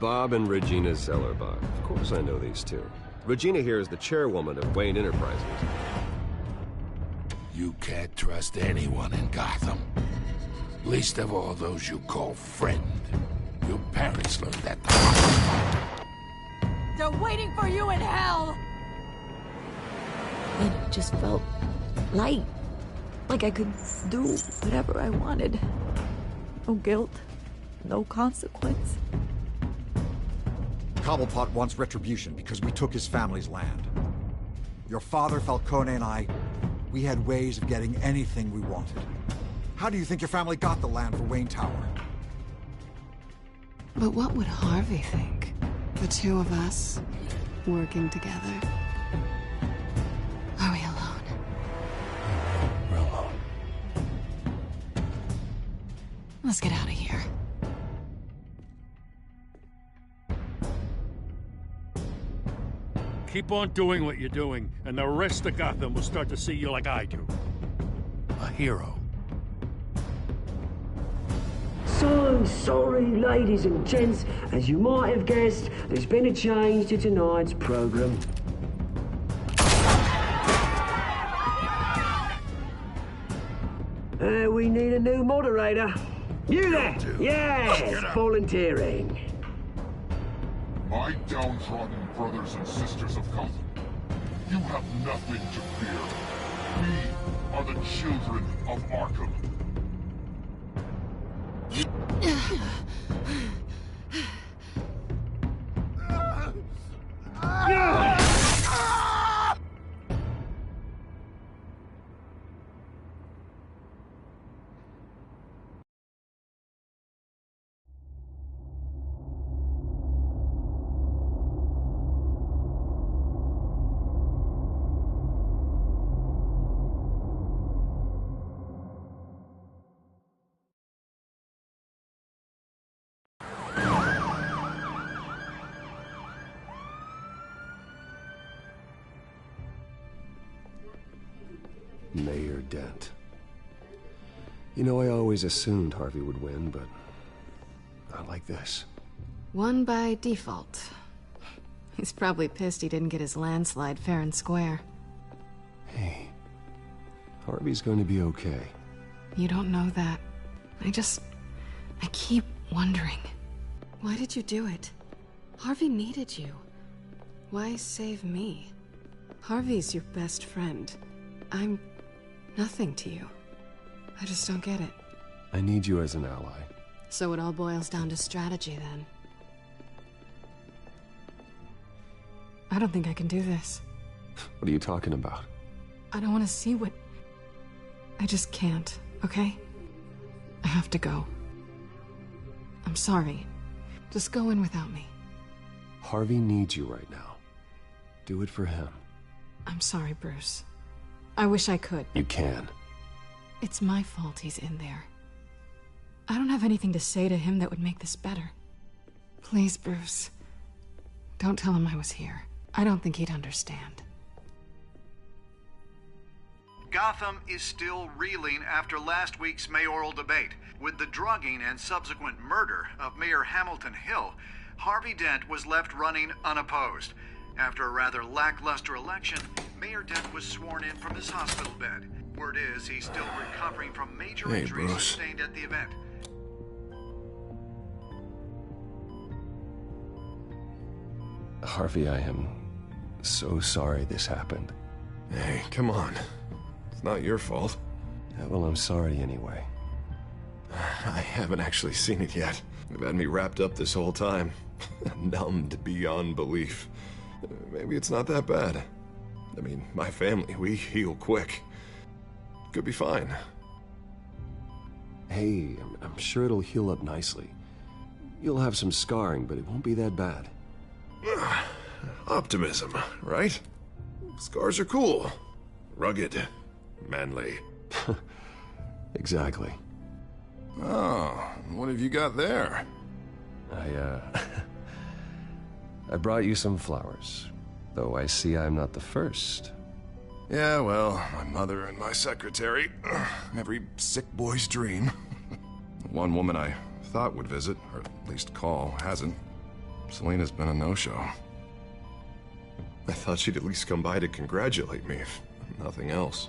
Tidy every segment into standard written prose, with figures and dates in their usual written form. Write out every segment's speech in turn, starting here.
Bob and Regina Zellerbach. Of course I know these two. Regina here is the chairwoman of Wayne Enterprises. You can't trust anyone in Gotham. Least of all those you call friend. Your parents learned that the hard way. They're waiting for you in hell! And it just felt light. Like I could do whatever I wanted. No guilt, no consequence. Cobblepot wants retribution because we took his family's land. Your father, Falcone, and I, we had ways of getting anything we wanted. How do you think your family got the land for Wayne Tower? But what would Harvey think? The two of us, working together. Are we alone? We're alone. Let's get out of here. Keep on doing what you're doing, and the rest of Gotham will start to see you like I do. A hero. So sorry, ladies and gents. As you might have guessed, there's been a change to tonight's program. We need a new moderator. You there? Yes, volunteering. My downtrodden brothers and sisters of Gotham, you have nothing to fear. We are the children of Arkham. Mayor Dent. You know, I always assumed Harvey would win, but not like this. Won by default. He's probably pissed he didn't get his landslide fair and square. Hey, Harvey's going to be okay. You don't know that. I keep wondering. Why did you do it? Harvey needed you. Why save me? Harvey's your best friend. I'm nothing to you. I just don't get it. I need you as an ally. So it all boils down to strategy, then. I don't think I can do this. What are you talking about? I don't want to see what... I just can't, okay? I have to go. I'm sorry. Just go in without me. Harvey needs you right now. Do it for him. I'm sorry, Bruce. I wish I could. You can. It's my fault he's in there. I don't have anything to say to him that would make this better. Please, Bruce. Don't tell him I was here. I don't think he'd understand. Gotham is still reeling after last week's mayoral debate. With the drugging and subsequent murder of Mayor Hamilton Hill, Harvey Dent was left running unopposed. After a rather lackluster election, Mayor Dent was sworn in from his hospital bed. Word is he's still recovering from major injuries sustained at the event. Harvey, I am so sorry this happened. Hey, come on. It's not your fault. Yeah, well, I'm sorry anyway. I haven't actually seen it yet. They've had me wrapped up this whole time. Numbed beyond belief. Maybe it's not that bad. I mean, my family, we heal quick. Could be fine. Hey, I'm sure it'll heal up nicely. You'll have some scarring, but it won't be that bad. Optimism, right? Scars are cool. Rugged. Manly. Exactly. Oh, what have you got there? I brought you some flowers. Though I see I'm not the first. Yeah, well, my mother and my secretary. Every sick boy's dream. One woman I thought would visit, or at least call, hasn't. Selena's been a no-show. I thought she'd at least come by to congratulate me, if nothing else.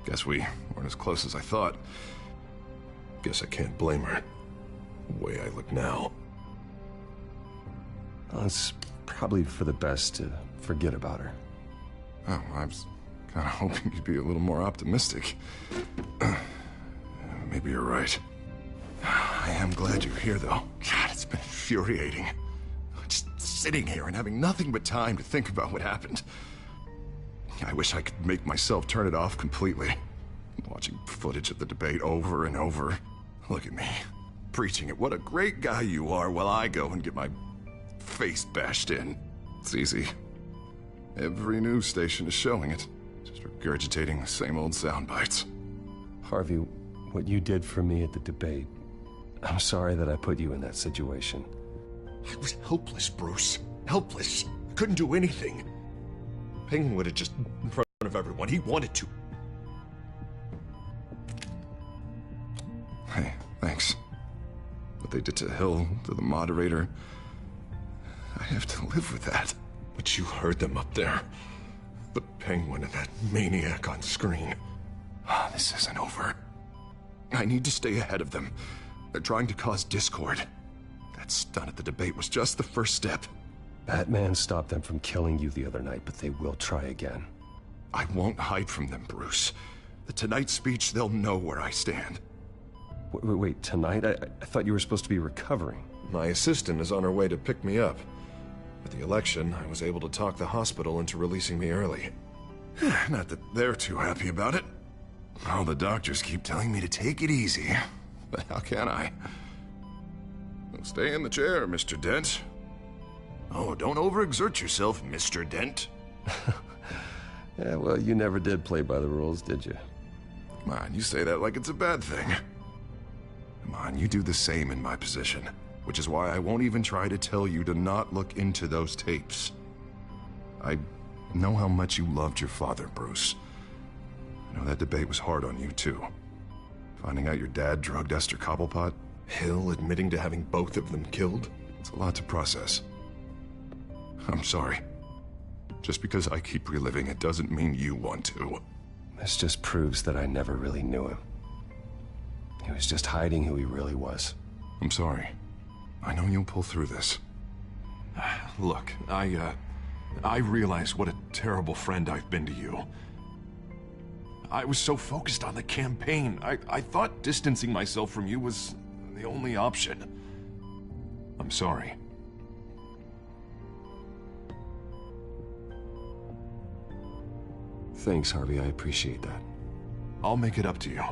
Guess we weren't as close as I thought. Guess I can't blame her. The way I look now. Well, it's probably for the best to forget about her. Oh, I was kind of hoping you'd be a little more optimistic. Maybe you're right. I am glad you're here, though. God, it's been infuriating. Just sitting here and having nothing but time to think about what happened. I wish I could make myself turn it off completely. Watching footage of the debate over and over. Look at me, preaching it. What a great guy you are, while I go and get my face bashed in. It's easy. Every news station is showing it. Just regurgitating the same old sound bites. Harvey, what you did for me at the debate, I'm sorry that I put you in that situation. I was helpless, Bruce. Helpless. I couldn't do anything. Penguin would have just in front of everyone. He wanted to. Hey, thanks. What they did to Hill, to the moderator, I have to live with that. But you heard them up there. The Penguin and that maniac on screen. This isn't over. I need to stay ahead of them. They're trying to cause discord. That stunt at the debate was just the first step. Batman stopped them from killing you the other night, but they will try again. I won't hide from them, Bruce. The Tonight speech, they'll know where I stand. Wait, tonight? I thought you were supposed to be recovering. My assistant is on her way to pick me up. With the election, I was able to talk the hospital into releasing me early. Not that they're too happy about it. All the doctors keep telling me to take it easy. But how can I? Well, stay in the chair, Mr. Dent. Oh, don't overexert yourself, Mr. Dent. Yeah, well, you never did play by the rules, did you? Come on, you say that like it's a bad thing. Come on, you do the same in my position. Which is why I won't even try to tell you to not look into those tapes. I know how much you loved your father, Bruce. I know that debate was hard on you, too. Finding out your dad drugged Esther Cobblepot, Hill admitting to having both of them killed, it's a lot to process. I'm sorry. Just because I keep reliving it doesn't mean you want to. This just proves that I never really knew him. He was just hiding who he really was. I'm sorry. I know you'll pull through this. Look, I realize what a terrible friend I've been to you. I was so focused on the campaign. I thought distancing myself from you was the only option. I'm sorry. Thanks, Harvey. I appreciate that. I'll make it up to you.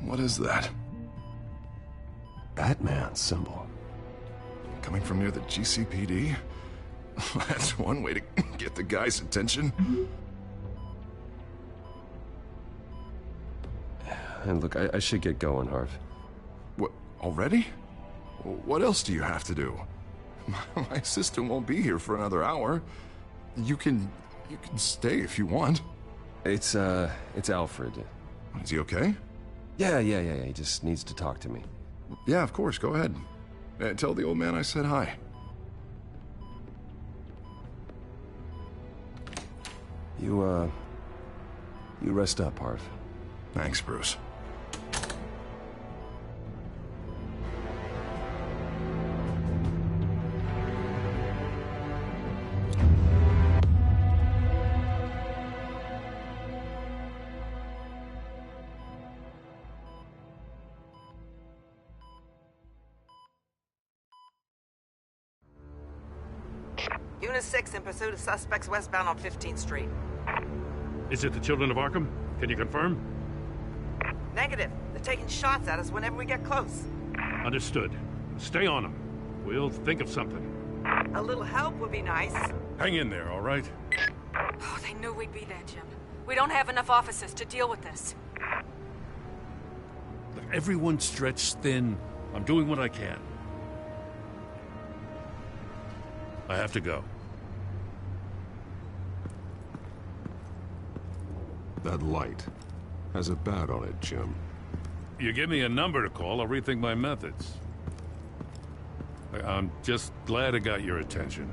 What is that? Batman symbol. Coming from near the GCPD? That's one way to get the guy's attention. And look, I should get going, Harv. What, already? What else do you have to do? My assistant won't be here for another hour. You can stay if you want. It's Alfred. Is he okay? Yeah. He just needs to talk to me. Yeah, of course. Go ahead. Tell the old man I said hi. You rest up, Harv. Thanks, Bruce. Unit 6 in pursuit of suspects westbound on 15th Street. Is it the Children of Arkham? Can you confirm? Negative. They're taking shots at us whenever we get close. Understood. Stay on them. We'll think of something. A little help would be nice. Hang in there, all right? Oh, they knew we'd be there, Jim. We don't have enough officers to deal with this. Look, everyone's stretched thin. I'm doing what I can. I have to go. That light. Has a bat on it, Jim. You give me a number to call, I'll rethink my methods. I'm just glad I got your attention.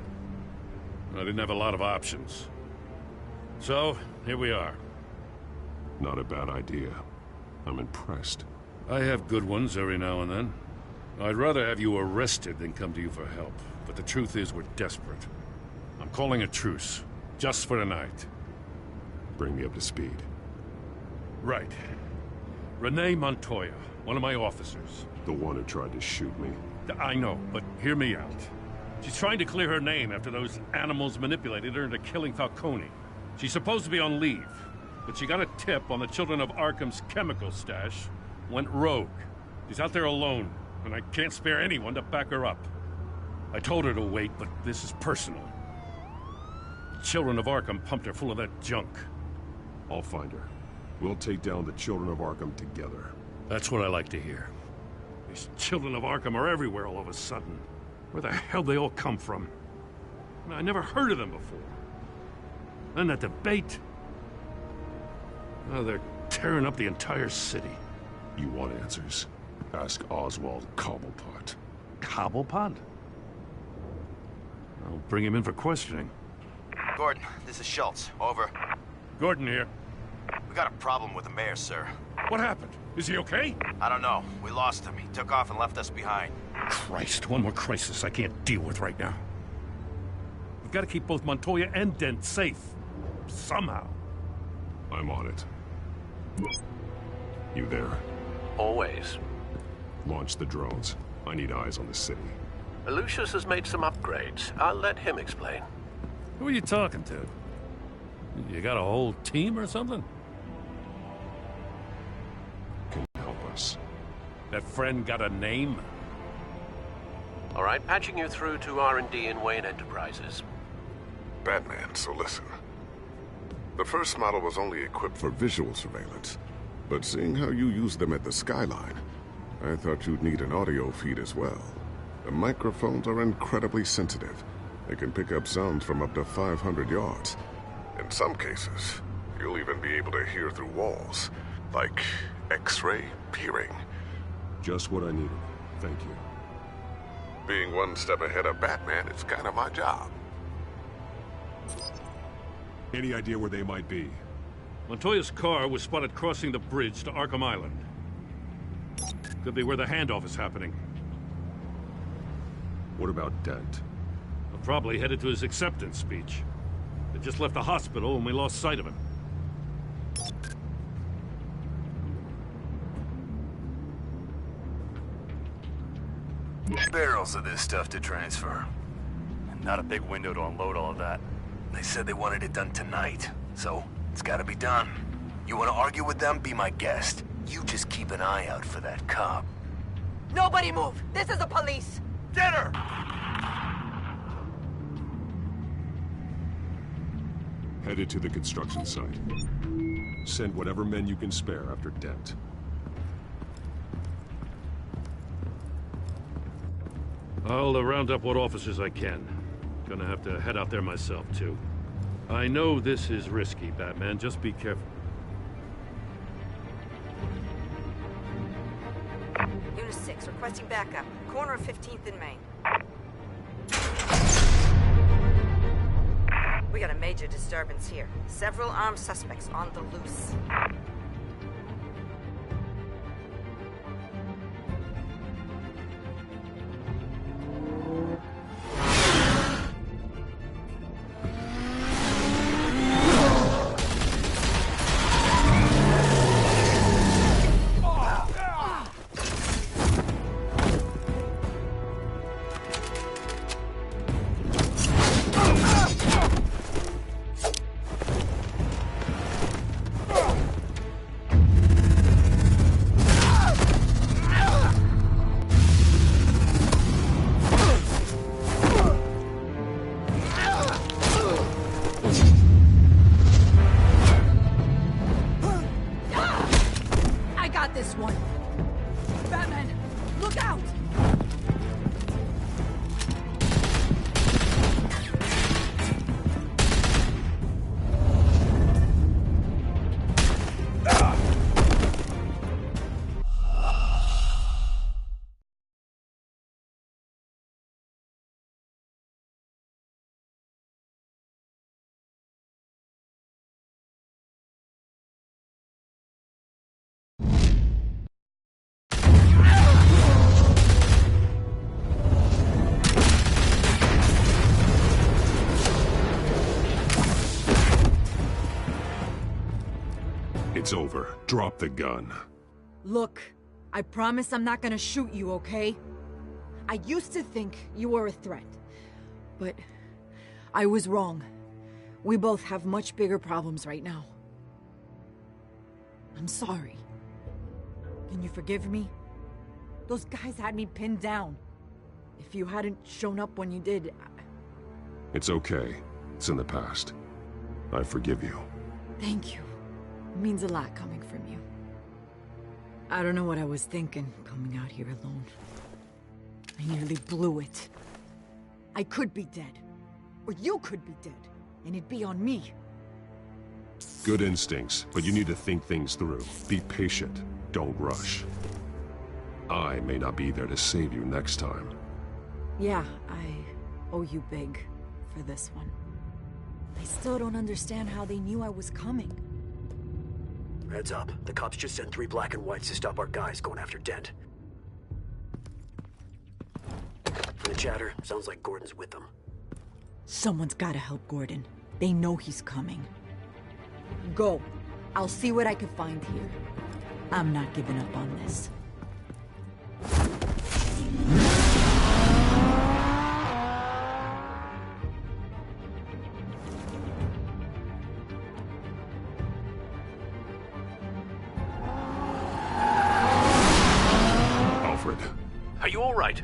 I didn't have a lot of options. So, here we are. Not a bad idea. I'm impressed. I have good ones every now and then. I'd rather have you arrested than come to you for help. But the truth is, we're desperate. I'm calling a truce. Just for tonight. Bring me up to speed. Right. Renee Montoya, one of my officers. The one who tried to shoot me. I know, but hear me out. She's trying to clear her name after those animals manipulated her into killing Falcone. She's supposed to be on leave, but she got a tip on the Children of Arkham's chemical stash, went rogue. She's out there alone, and I can't spare anyone to back her up. I told her to wait, but this is personal. The Children of Arkham pumped her full of that junk. I'll find her. We'll take down the Children of Arkham together. That's what I like to hear. These Children of Arkham are everywhere all of a sudden. Where the hell they all come from? I never heard of them before. Then that debate. Oh, they're tearing up the entire city. You want answers? Ask Oswald Cobblepot. Cobblepot? I'll bring him in for questioning. Gordon, this is Schultz. Over. Gordon here. We got a problem with the mayor, sir. What happened? Is he okay? I don't know. We lost him. He took off and left us behind. Christ, one more crisis I can't deal with right now. We've got to keep both Montoya and Dent safe. Somehow. I'm on it. You there? Always. Launch the drones. I need eyes on the city. Lucius has made some upgrades. I'll let him explain. Who are you talking to? You got a whole team or something? Can you help us? That friend got a name? All right, patching you through to R&D in Wayne Enterprises. Batman, so listen. The first model was only equipped for visual surveillance, but seeing how you use them at the Skyline, I thought you'd need an audio feed as well. The microphones are incredibly sensitive. They can pick up sounds from up to 500 yards. In some cases, you'll even be able to hear through walls, like X-ray peering. Just what I needed. Thank you. Being one step ahead of Batman is kind of my job. Any idea where they might be? Montoya's car was spotted crossing the bridge to Arkham Island. Could be where the handoff is happening. What about Dent? We're probably headed to his acceptance speech. They just left the hospital and we lost sight of him. Barrels of this stuff to transfer. And not a big window to unload all of that. They said they wanted it done tonight, so it's gotta be done. You wanna argue with them? Be my guest. You just keep an eye out for that cop. Nobody move! This is the police! Get her! Headed to the construction site. Send whatever men you can spare after Dent. I'll round up what officers I can. Gonna have to head out there myself, too. I know this is risky, Batman. Just be careful. Unit 6, requesting backup. Corner of 15th and Main. We got a major disturbance here. Several armed suspects on the loose. It's over. Drop the gun. Look, I promise I'm not gonna shoot you, okay? I used to think you were a threat, but I was wrong. We both have much bigger problems right now. I'm sorry. Can you forgive me? Those guys had me pinned down. If you hadn't shown up when you did... It's okay. It's in the past. I forgive you. Thank you. It means a lot coming from you. I don't know what I was thinking, coming out here alone. I nearly blew it. I could be dead. Or you could be dead. And it'd be on me. Good instincts, but you need to think things through. Be patient. Don't rush. I may not be there to save you next time. Yeah, I owe you big for this one. I still don't understand how they knew I was coming. Heads up. The cops just sent 3 black and whites to stop our guys going after Dent. From the chatter, sounds like Gordon's with them. Someone's gotta help Gordon. They know he's coming. Go. I'll see what I can find here. I'm not giving up on this. Alfred. Are you all right?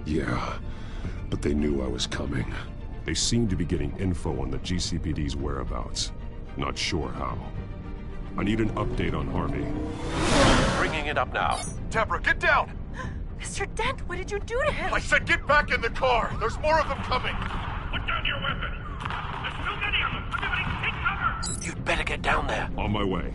Yeah, but they knew I was coming. They seem to be getting info on the GCPD's whereabouts. Not sure how. I need an update on Harvey. Bringing it up now. Deborah, get down! Mr. Dent, what did you do to him? I said get back in the car! There's more of them coming! Put down your weapon! There's too many of them! Everybody take cover! You'd better get down there. On my way.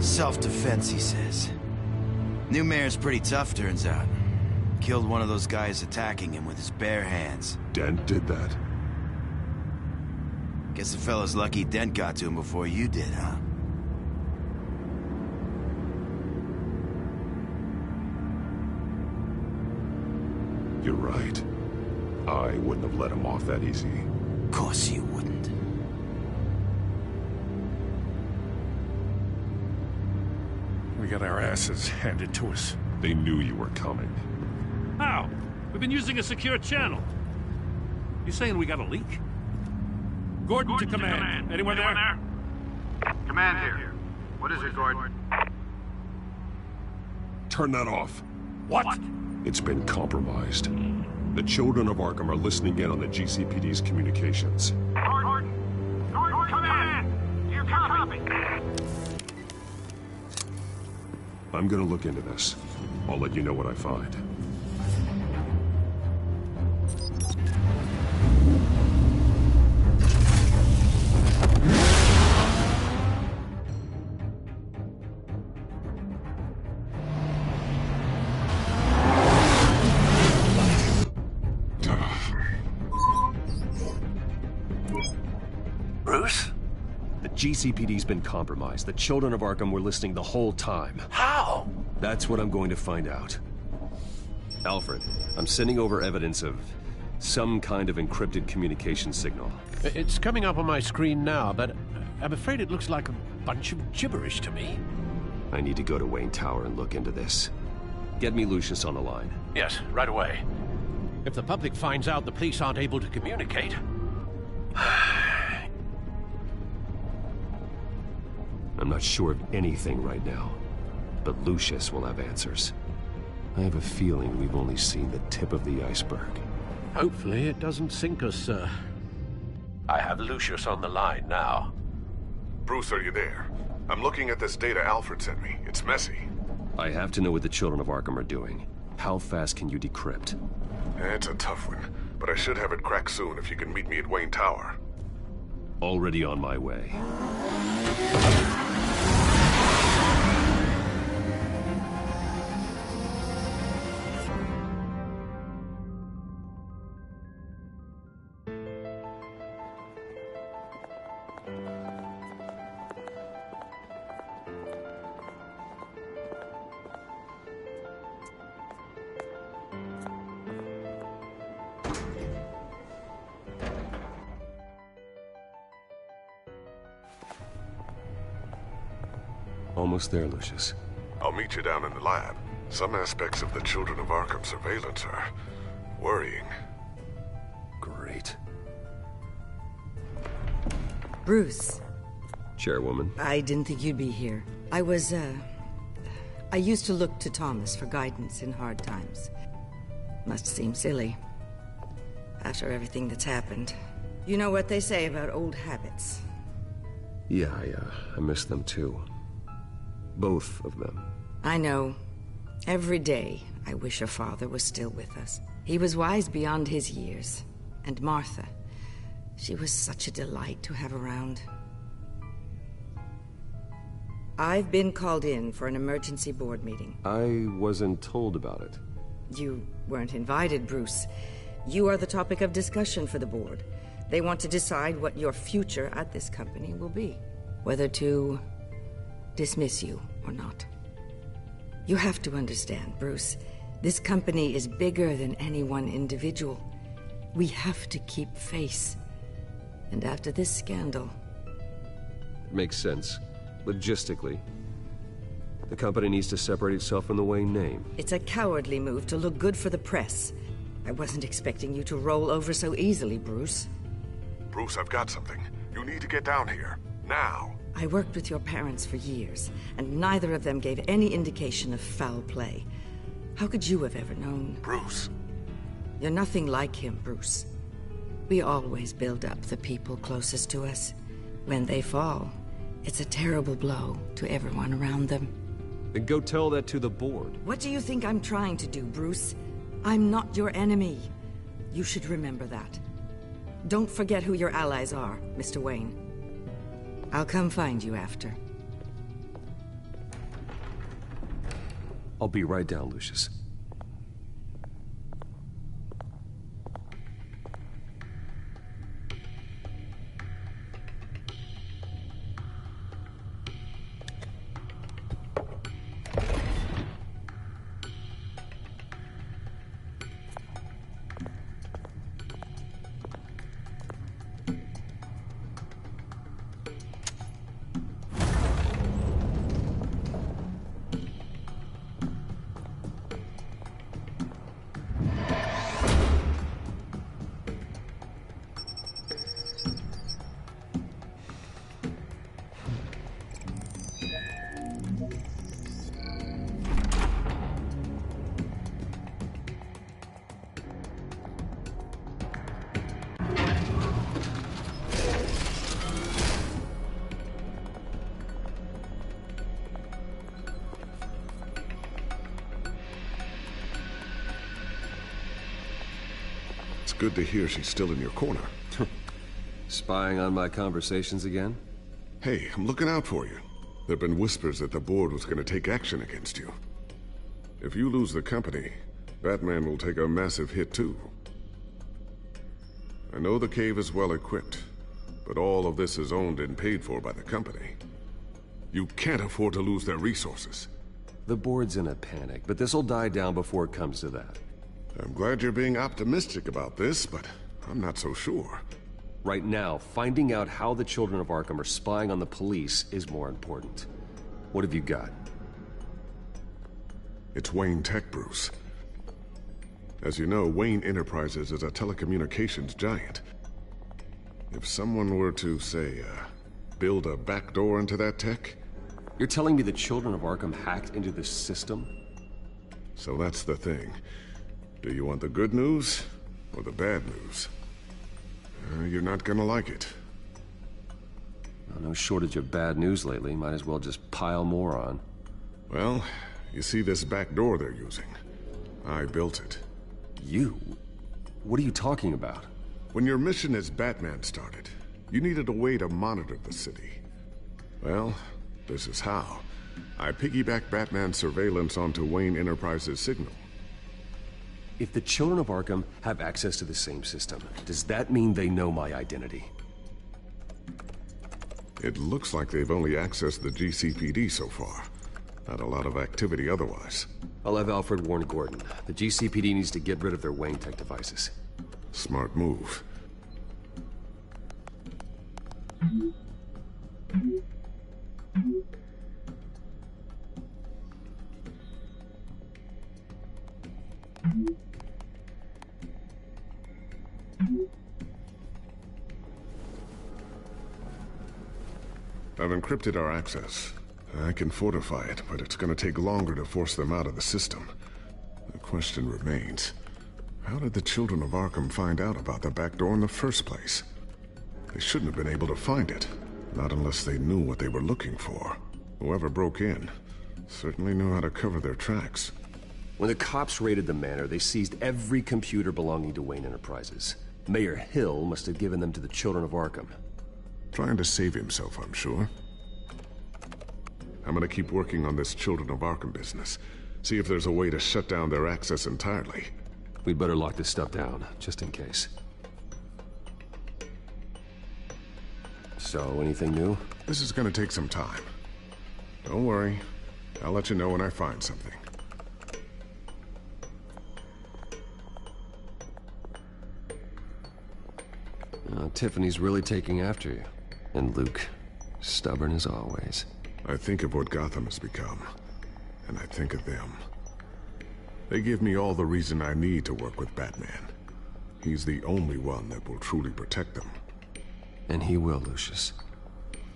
Self-defense, he says. New mayor's pretty tough, turns out. Killed one of those guys attacking him with his bare hands. Dent did that? Guess the fella's lucky Dent got to him before you did, huh? You're right. I wouldn't have let him off that easy. Of course you wouldn't. We got our asses handed to us. They knew you were coming. How? We've been using a secure channel. You saying we got a leak? Gordon to command. Anyone there? Command here. What is it, Gordon? Turn that off. What? It's been compromised. The children of Arkham are listening in on the GCPD's communications. Gordon, command! Do you copy? I'm gonna look into this. I'll let you know what I find. Bruce? The GCPD's been compromised. The children of Arkham were listening the whole time. How? That's what I'm going to find out. Alfred, I'm sending over evidence of some kind of encrypted communication signal. It's coming up on my screen now, but I'm afraid it looks like a bunch of gibberish to me. I need to go to Wayne Tower and look into this. Get me Lucius on the line. Yes, right away. If the public finds out the police aren't able to communicate... I'm not sure of anything right now, but Lucius will have answers. I have a feeling we've only seen the tip of the iceberg. Hopefully it doesn't sink us, sir. I have Lucius on the line now. Bruce, are you there? I'm looking at this data Alfred sent me. It's messy. I have to know what the children of Arkham are doing. How fast can you decrypt? It's a tough one, but I should have it cracked soon if you can meet me at Wayne Tower. Already on my way. Almost there, Lucius. I'll meet you down in the lab. Some aspects of the Children of Arkham surveillance are worrying. Great. Bruce. Chairwoman. I didn't think you'd be here. I used to look to Thomas for guidance in hard times. Must seem silly. After everything that's happened. You know what they say about old habits. Yeah, I miss them too. Both of them. I know. Every day, I wish your father was still with us. He was wise beyond his years. And Martha, she was such a delight to have around. I've been called in for an emergency board meeting. I wasn't told about it. You weren't invited, Bruce. You are the topic of discussion for the board. They want to decide what your future at this company will be. Whether to dismiss you or not. You have to understand, Bruce. This company is bigger than any one individual. We have to keep face. And after this scandal... It makes sense. Logistically. The company needs to separate itself from the Wayne name. It's a cowardly move to look good for the press. I wasn't expecting you to roll over so easily, Bruce. Bruce, I've got something. You need to get down here. Now. I worked with your parents for years, and neither of them gave any indication of foul play. How could you have ever known? Bruce. You're nothing like him, Bruce. We always build up the people closest to us. When they fall, it's a terrible blow to everyone around them. Then go tell that to the board. What do you think I'm trying to do, Bruce? I'm not your enemy. You should remember that. Don't forget who your allies are, Mr. Wayne. I'll come find you after. I'll be right down, Lucius. Good to hear she's still in your corner. Spying on my conversations again? Hey, I'm looking out for you. There've been whispers that the board was going to take action against you. If you lose the company, Batman will take a massive hit too. I know the cave is well equipped, but all of this is owned and paid for by the company. You can't afford to lose their resources. The board's in a panic, but this'll die down before it comes to that. I'm glad you're being optimistic about this, but I'm not so sure. Right now, finding out how the Children of Arkham are spying on the police is more important. What have you got? It's Wayne Tech, Bruce. As you know, Wayne Enterprises is a telecommunications giant. If someone were to, say, build a backdoor into that tech... You're telling me the Children of Arkham hacked into this system? So that's the thing. Do you want the good news, or the bad news? You're not gonna like it. Well, no shortage of bad news lately. Might as well just pile more on. Well, you see this back door they're using? I built it. You? What are you talking about? When your mission as Batman started, You needed a way to monitor the city. Well, this is how. I piggybacked Batman's surveillance onto Wayne Enterprises' signal. If the Children of Arkham have access to the same system, does that mean they know my identity? It looks like they've only accessed the GCPD so far. Not a lot of activity otherwise. I'll have Alfred warn Gordon. The GCPD needs to get rid of their Wayne Tech devices. Smart move. I've encrypted our access. I can fortify it, but it's gonna take longer to force them out of the system. The question remains, how did the Children of Arkham find out about the back door in the first place? They shouldn't have been able to find it, not unless they knew what they were looking for. Whoever broke in certainly knew how to cover their tracks. When the cops raided the manor, they seized every computer belonging to Wayne Enterprises. Mayor Hill must have given them to the Children of Arkham. Trying to save himself, I'm sure. I'm gonna keep working on this Children of Arkham business. See if there's a way to shut down their access entirely. We'd better lock this stuff down, just in case. So, anything new? This is gonna take some time. Don't worry. I'll let you know when I find something. Tiffany's really taking after you. And Luke, stubborn as always. I think of what Gotham has become, and I think of them. They give me all the reason I need to work with Batman. He's the only one that will truly protect them. And he will, Lucius.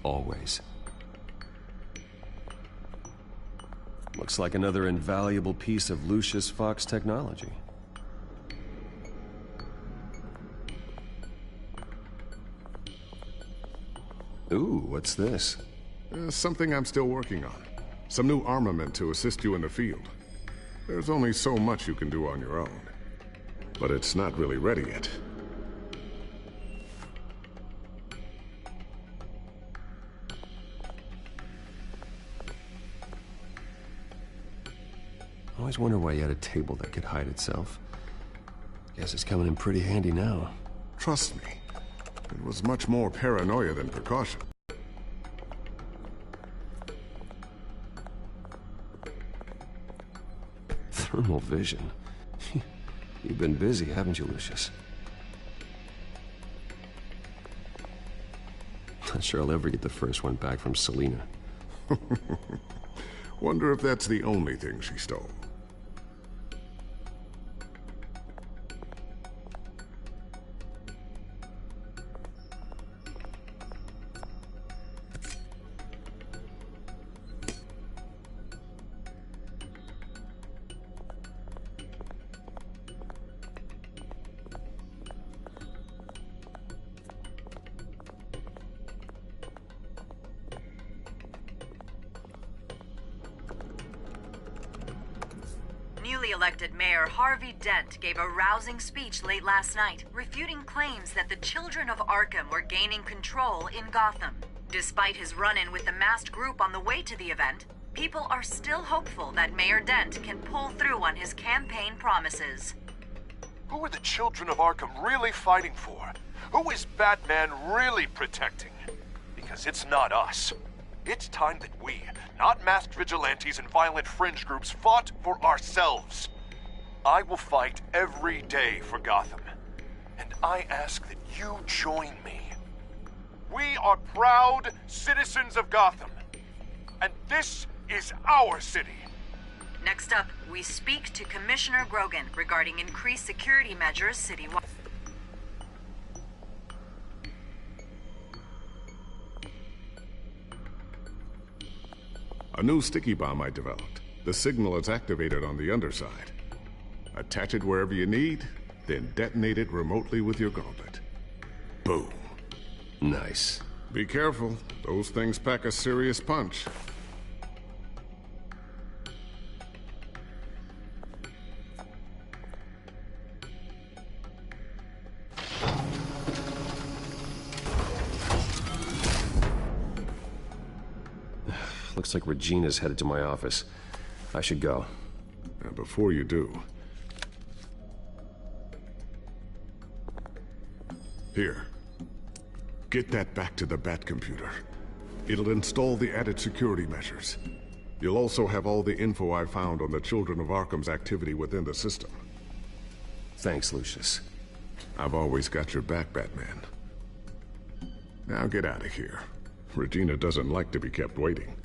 Always. Looks like another invaluable piece of Lucius Fox technology. Ooh, what's this? Something I'm still working on. Some new armament to assist you in the field. There's only so much you can do on your own. But it's not really ready yet. I always wonder why you had a table that could hide itself. Guess it's coming in pretty handy now. Trust me. It was much more paranoia than precaution. Thermal vision. You've been busy, haven't you, Lucius? Not sure I'll ever get the first one back from Selina. Wonder if that's the only thing she stole. Newly elected Mayor Harvey Dent gave a rousing speech late last night, refuting claims that the Children of Arkham were gaining control in Gotham. Despite his run-in with the masked group on the way to the event, people are still hopeful that Mayor Dent can pull through on his campaign promises. Who are the Children of Arkham really fighting for? Who is Batman really protecting? Because it's not us. It's time that we, not masked vigilantes and violent fringe groups, fought for ourselves. I will fight every day for Gotham. And I ask that you join me. We are proud citizens of Gotham. And this is our city. Next up, we speak to Commissioner Grogan regarding increased security measures citywide. A new sticky bomb I developed. The signal is activated on the underside. Attach it wherever you need, then detonate it remotely with your gauntlet. Boom. Nice. Be careful. Those things pack a serious punch. Looks like Regina's headed to my office. I should go. And before you do... Here. Get that back to the Bat computer. It'll install the added security measures. You'll also have all the info I found on the Children of Arkham's activity within the system. Thanks, Lucius. I've always got your back, Batman. Now get out of here. Regina doesn't like to be kept waiting.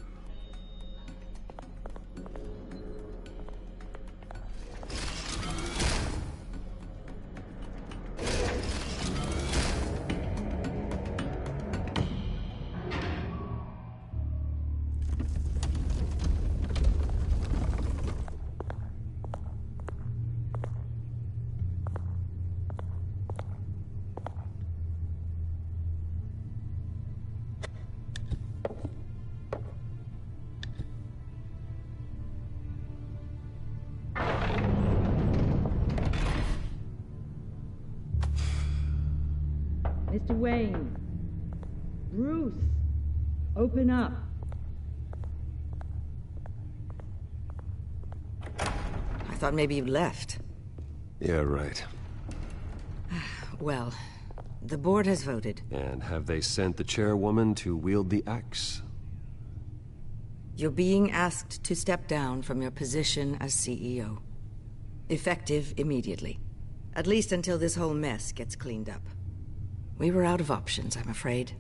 Mr. Wayne. Bruce. Open up. I thought maybe you left. Yeah, right. Well, the board has voted. And have they sent the chairwoman to wield the axe? You're being asked to step down from your position as CEO. Effective immediately. At least until this whole mess gets cleaned up. We were out of options, I'm afraid.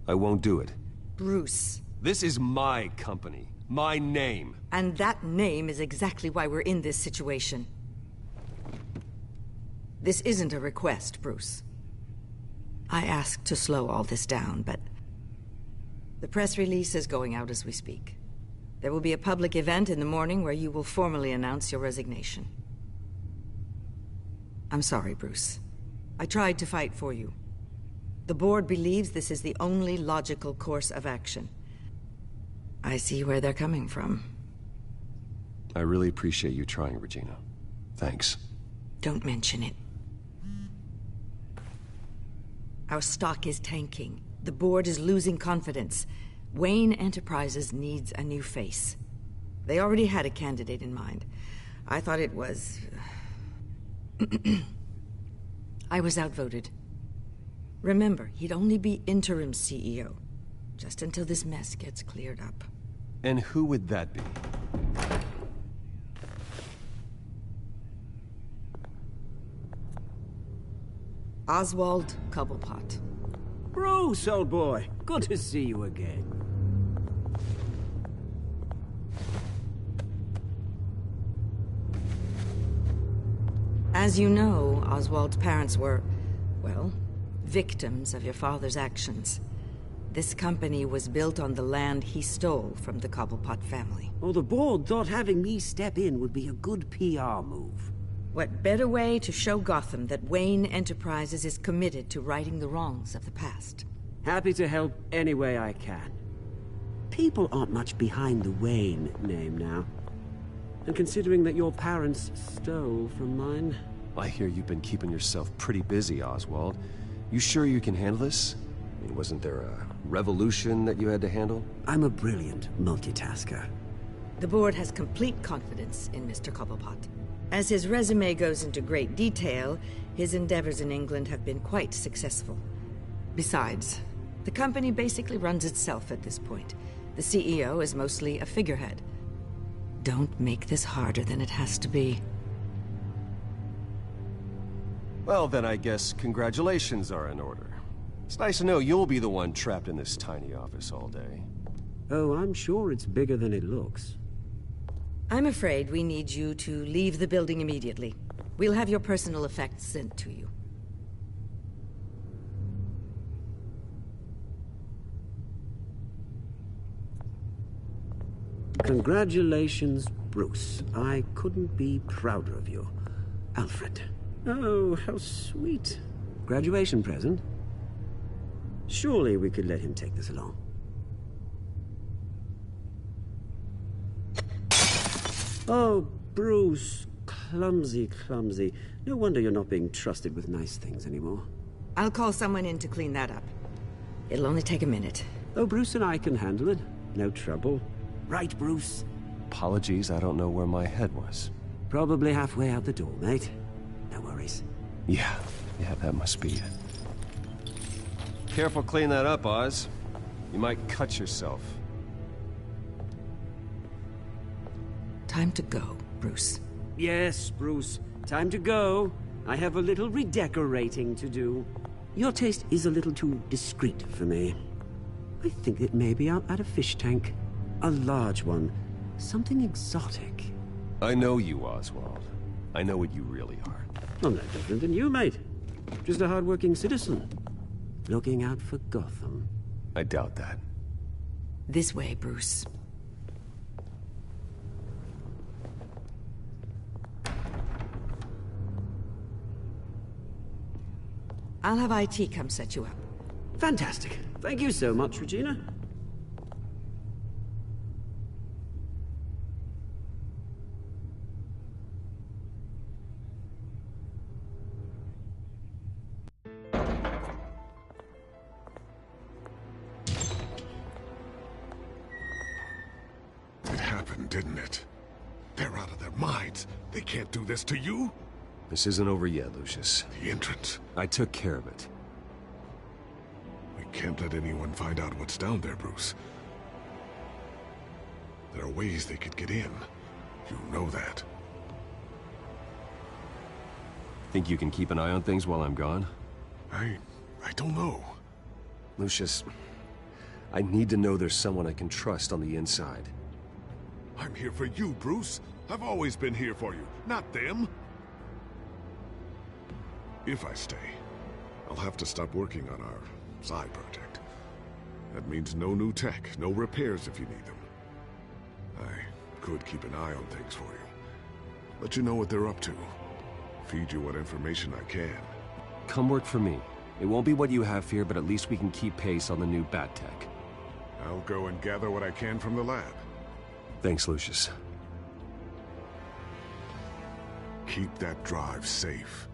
I won't do it. Bruce. This is my company. My name. And that name is exactly why we're in this situation. This isn't a request, Bruce. I asked to slow all this down, but... the press release is going out as we speak. There will be a public event in the morning where you will formally announce your resignation. I'm sorry, Bruce. I tried to fight for you. The board believes this is the only logical course of action. I see where they're coming from. I really appreciate you trying, Regina. Thanks. Don't mention it. Our stock is tanking. The board is losing confidence. Wayne Enterprises needs a new face. They already had a candidate in mind. I thought it was... I was outvoted. Remember, he'd only be interim CEO, just until this mess gets cleared up. And who would that be? Oswald Cobblepot. Bruce, old boy. Good to see you again. As you know, Oswald's parents were, well, victims of your father's actions. This company was built on the land he stole from the Cobblepot family. Well, the board thought having me step in would be a good PR move. What better way to show Gotham that Wayne Enterprises is committed to righting the wrongs of the past? Happy to help any way I can. People aren't much behind the Wayne name now. And considering that your parents stole from mine... I hear you've been keeping yourself pretty busy, Oswald. You sure you can handle this? I mean, wasn't there a revolution that you had to handle? I'm a brilliant multitasker. The board has complete confidence in Mr. Cobblepot. As his resume goes into great detail, his endeavors in England have been quite successful. Besides, the company basically runs itself at this point. The CEO is mostly a figurehead. Don't make this harder than it has to be. Well, then I guess congratulations are in order. It's nice to know you'll be the one trapped in this tiny office all day. Oh, I'm sure it's bigger than it looks. I'm afraid we need you to leave the building immediately. We'll have your personal effects sent to you. Congratulations, Bruce. I couldn't be prouder of you. Alfred. Oh, how sweet. Graduation present? Surely we could let him take this along. Oh, Bruce. Clumsy, clumsy. No wonder you're not being trusted with nice things anymore. I'll call someone in to clean that up. It'll only take a minute. Oh, Bruce and I can handle it. No trouble. Right, Bruce? Apologies, I don't know where my head was. Probably halfway out the door, mate. No worries. Yeah, that must be it. Careful clean that up, Oz. You might cut yourself. Time to go, Bruce. Yes, Bruce. Time to go. I have a little redecorating to do. Your taste is a little too discreet for me. I think that maybe I'll add a fish tank. A large one. Something exotic. I know you, Oswald. I know what you really are. I'm no different than you, mate. Just a hard-working citizen. Looking out for Gotham. I doubt that. This way, Bruce. I'll have IT come set you up. Fantastic. Thank you so much, Regina. It happened, didn't it? They're out of their minds. They can't do this to you. This isn't over yet, Lucius. The entrance. I took care of it. We can't let anyone find out what's down there, Bruce. There are ways they could get in. You know that. Think you can keep an eye on things while I'm gone? I don't know. Lucius, I need to know there's someone I can trust on the inside. I'm here for you, Bruce. I've always been here for you, not them. If I stay, I'll have to stop working on our side project. That means no new tech, no repairs if you need them. I could keep an eye on things for you. Let you know what they're up to. Feed you what information I can. Come work for me. It won't be what you have here, but at least we can keep pace on the new bat tech. I'll go and gather what I can from the lab. Thanks, Lucius. Keep that drive safe.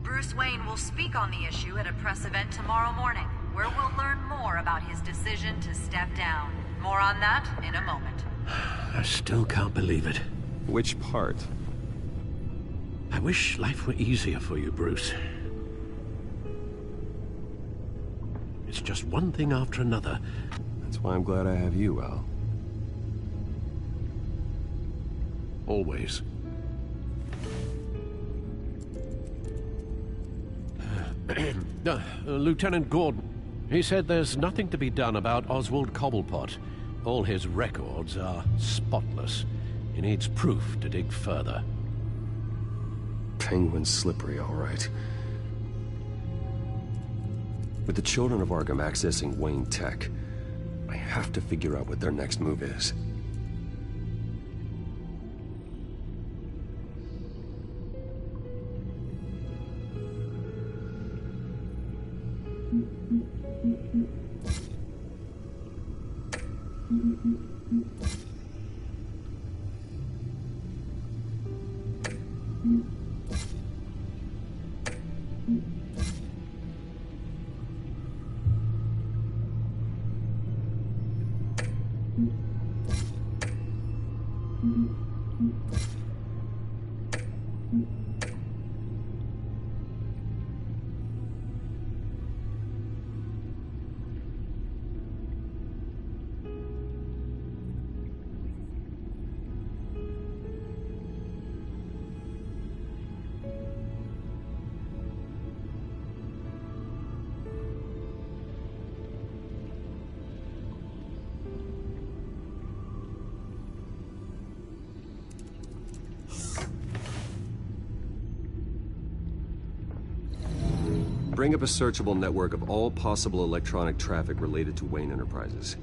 Bruce Wayne will speak on the issue at a press event tomorrow morning, where we'll learn more about his decision to step down. More on that in a moment. I still can't believe it. Which part? I wish life were easier for you, Bruce. It's just one thing after another. That's why I'm glad I have you, Al. Always. Lieutenant Gordon, he said there's nothing to be done about Oswald Cobblepot. All his records are spotless. He needs proof to dig further. Penguin's slippery, all right. With the children of Arkham accessing Wayne Tech, I have to figure out what their next move is. Bring up a searchable network of all possible electronic traffic related to Wayne Enterprises.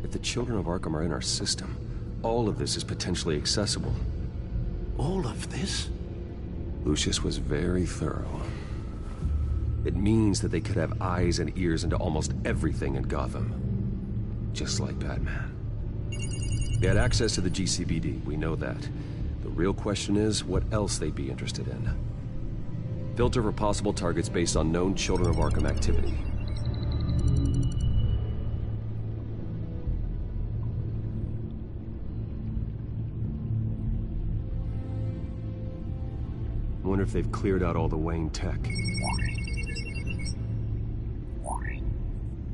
If the children of Arkham are in our system, all of this is potentially accessible. All of this? Lucius was very thorough. It means that they could have eyes and ears into almost everything in Gotham. Just like Batman. They had access to the GCPD, we know that. The real question is, what else they'd be interested in. Filter for possible targets based on known Children of Arkham activity. I wonder if they've cleared out all the Wayne tech.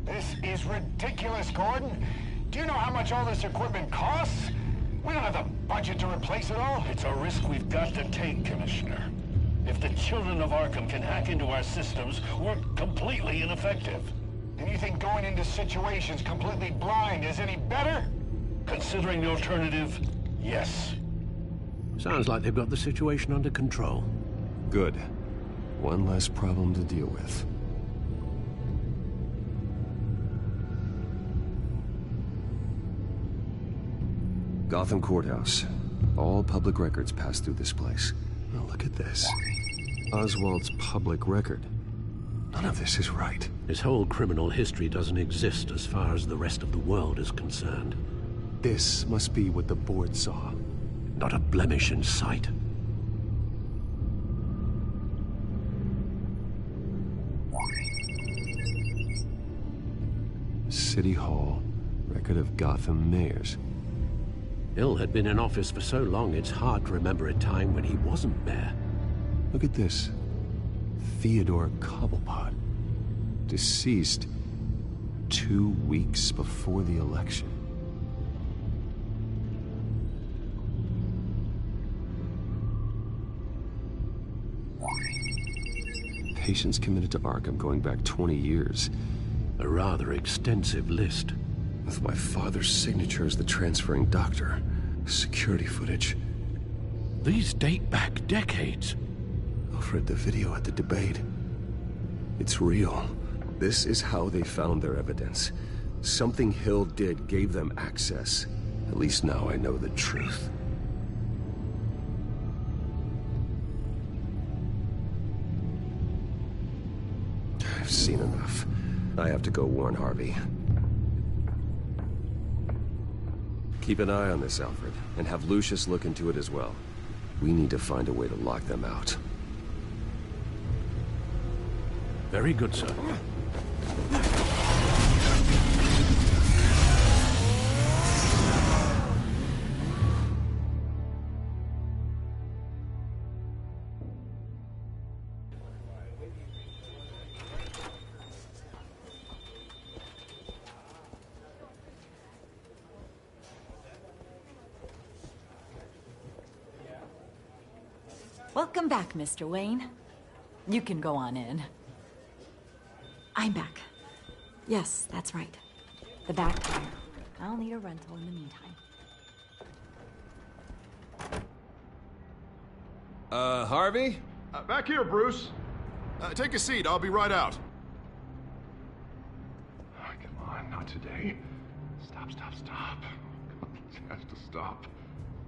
This is ridiculous, Gordon. Do you know how much all this equipment costs? We don't have the budget to replace it all. It's a risk we've got to take, Commissioner. If the Children of Arkham can hack into our systems, we're completely ineffective. And you think going into situations completely blind is any better? Considering the alternative, yes. Sounds like they've got the situation under control. Good. One less problem to deal with. Gotham Courthouse. All public records pass through this place. Oh, look at this. Oswald's public record. None of this is right. His whole criminal history doesn't exist as far as the rest of the world is concerned. This must be what the board saw. Not a blemish in sight. City Hall. Record of Gotham mayors. Hill had been in office for so long, it's hard to remember a time when he wasn't mayor. Look at this. Theodore Cobblepot. Deceased 2 weeks before the election. Patients committed to Arkham going back 20 years. A rather extensive list. With my father's signature as the transferring doctor. Security footage. These date back decades. Alfred, the video at the debate. It's real. This is how they found their evidence. Something Hill did gave them access. At least now I know the truth. I've seen enough. I have to go warn Harvey. Keep an eye on this, Alfred, and have Lucius look into it as well. We need to find a way to lock them out. Very good, sir. Welcome back, Mr. Wayne. You can go on in. I'm back. Yes, that's right. The back tire. I'll need a rental in the meantime. Harvey? Back here, Bruce. Take a seat. I'll be right out. Oh, come on, not today. Stop. It has to stop.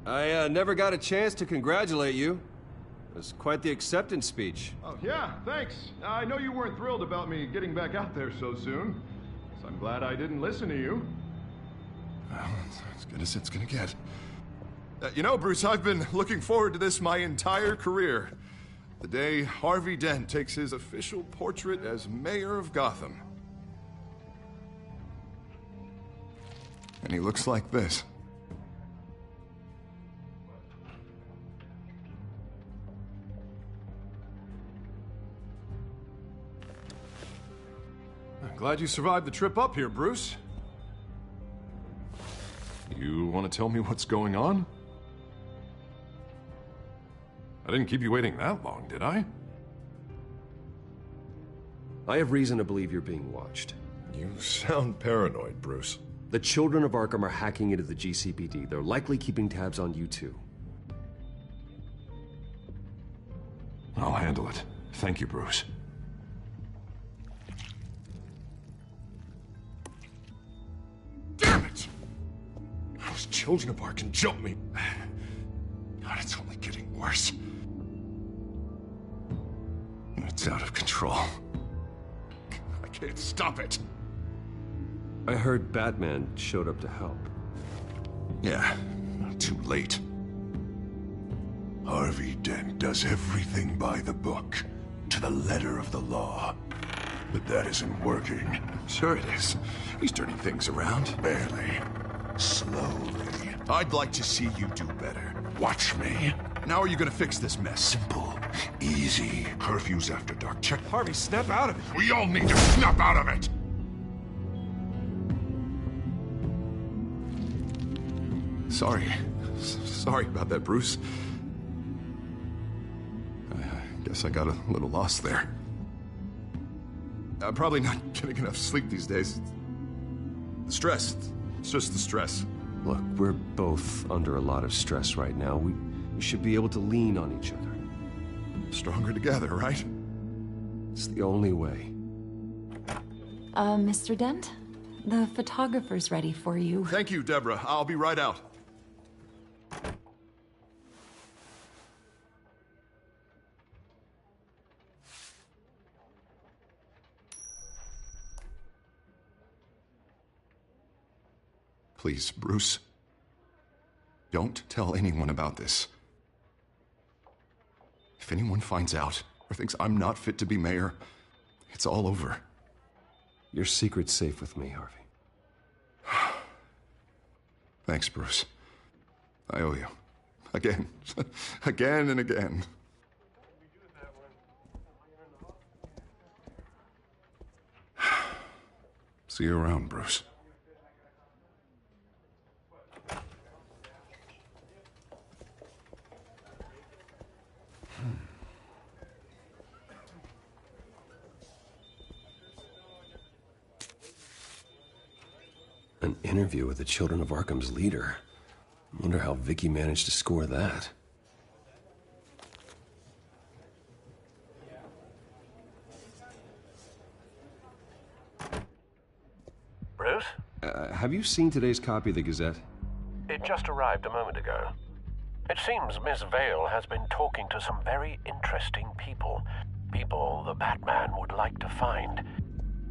I never got a chance to congratulate you. It was quite the acceptance speech. Oh, yeah, thanks. I know you weren't thrilled about me getting back out there so soon. So I'm glad I didn't listen to you. Well, it's as good as it's gonna get. You know, Bruce, I've been looking forward to this my entire career. The day Harvey Dent takes his official portrait as mayor of Gotham. And he looks like this. I'm glad you survived the trip up here, Bruce. You want to tell me what's going on? I didn't keep you waiting that long, did I? I have reason to believe you're being watched. You sound paranoid, Bruce. The Children of Arkham are hacking into the GCPD. They're likely keeping tabs on you too. I'll handle it. Thank you, Bruce. Damn it! Those Children of Arkham jumped me. God, it's only getting worse. It's out of control. I can't stop it. I heard Batman showed up to help. Yeah, too late. Harvey Dent does everything by the book, to the letter of the law. But that isn't working. Sure it is. He's turning things around. Barely. Slowly. I'd like to see you do better. Watch me. Now are you gonna fix this mess? Simple. Easy. Curfews after dark. Check. Harvey, snap out of it. We all need to snap out of it! Sorry about that, Bruce. I guess I got a little lost there. I'm probably not getting enough sleep these days. The stress. It's just the stress. Look, we're both under a lot of stress right now. We should be able to lean on each other. Stronger together, right? It's the only way. Mr. Dent? The photographer's ready for you. Thank you, Deborah. I'll be right out. Please, Bruce. Don't tell anyone about this. If anyone finds out or thinks I'm not fit to be mayor, it's all over. Your secret's safe with me, Harvey. Thanks, Bruce. I owe you. Again. Again and again. See you around, Bruce. An interview with the Children of Arkham's leader. Wonder how Vicky managed to score that. Bruce? Have you seen today's copy of the Gazette? It just arrived a moment ago. It seems Miss Vale has been talking to some very interesting people. People the Batman would like to find.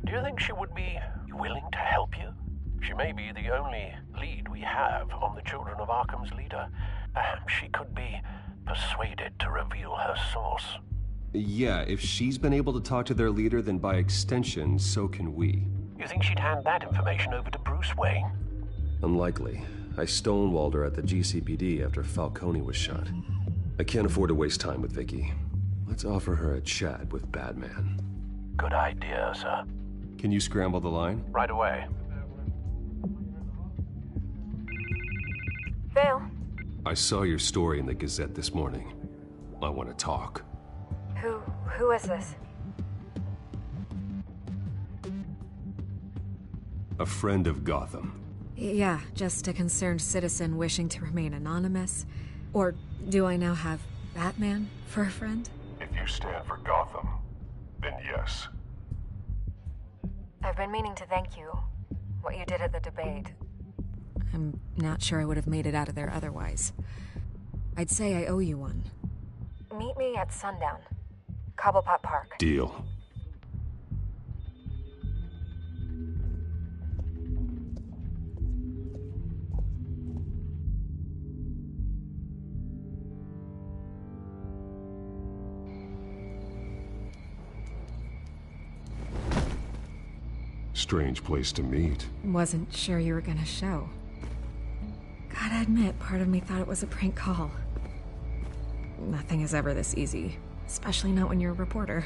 Do you think she would be willing to help you? She may be the only lead we have on the Children of Arkham's leader. Perhaps she could be persuaded to reveal her source. Yeah, if she's been able to talk to their leader, then by extension, so can we. You think she'd hand that information over to Bruce Wayne? Unlikely. I stonewalled her at the GCPD after Falcone was shot. I can't afford to waste time with Vicky. Let's offer her a chat with Batman. Good idea, sir. Can you scramble the line? Right away. Vale. I saw your story in the Gazette this morning. I want to talk. Who is this? A friend of Gotham. Yeah, just a concerned citizen wishing to remain anonymous. Or do I now have Batman for a friend? If you stand for Gotham, then yes. I've been meaning to thank you. What you did at the debate. I'm not sure I would have made it out of there otherwise. I'd say I owe you one. Meet me at sundown. Cobblepot Park. Deal. Strange place to meet. Wasn't sure you were gonna show. Gotta admit, part of me thought it was a prank call. Nothing is ever this easy, especially not when you're a reporter.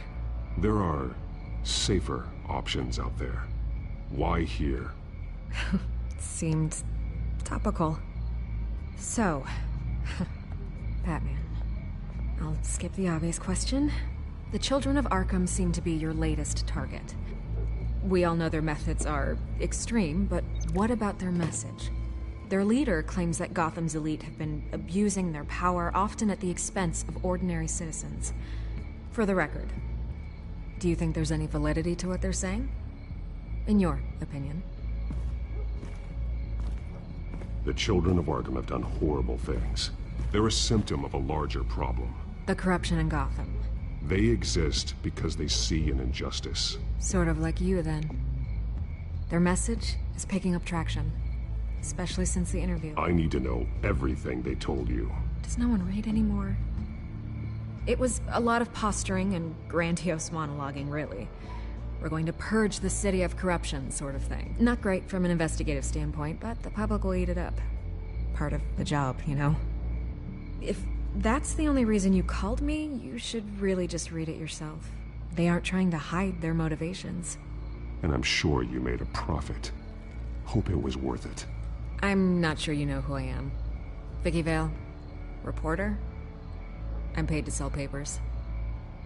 There are safer options out there. Why here? Seemed topical. So, Batman. I'll skip the obvious question. The Children of Arkham seem to be your latest target. We all know their methods are extreme, but what about their message? Their leader claims that Gotham's elite have been abusing their power, often at the expense of ordinary citizens. For the record, do you think there's any validity to what they're saying? In your opinion? The Children of Arkham have done horrible things. They're a symptom of a larger problem. The corruption in Gotham. They exist because they see an injustice. Sort of like you, then. Their message is picking up traction. Especially since the interview. I need to know everything they told you. Does no one read anymore? It was a lot of posturing and grandiose monologuing, really. We're going to purge the city of corruption, sort of thing. Not great from an investigative standpoint, but the public will eat it up. Part of the job, you know? If that's the only reason you called me, you should really just read it yourself. They aren't trying to hide their motivations. And I'm sure you made a profit. Hope it was worth it. I'm not sure you know who I am. Vicky Vale. Reporter? I'm paid to sell papers.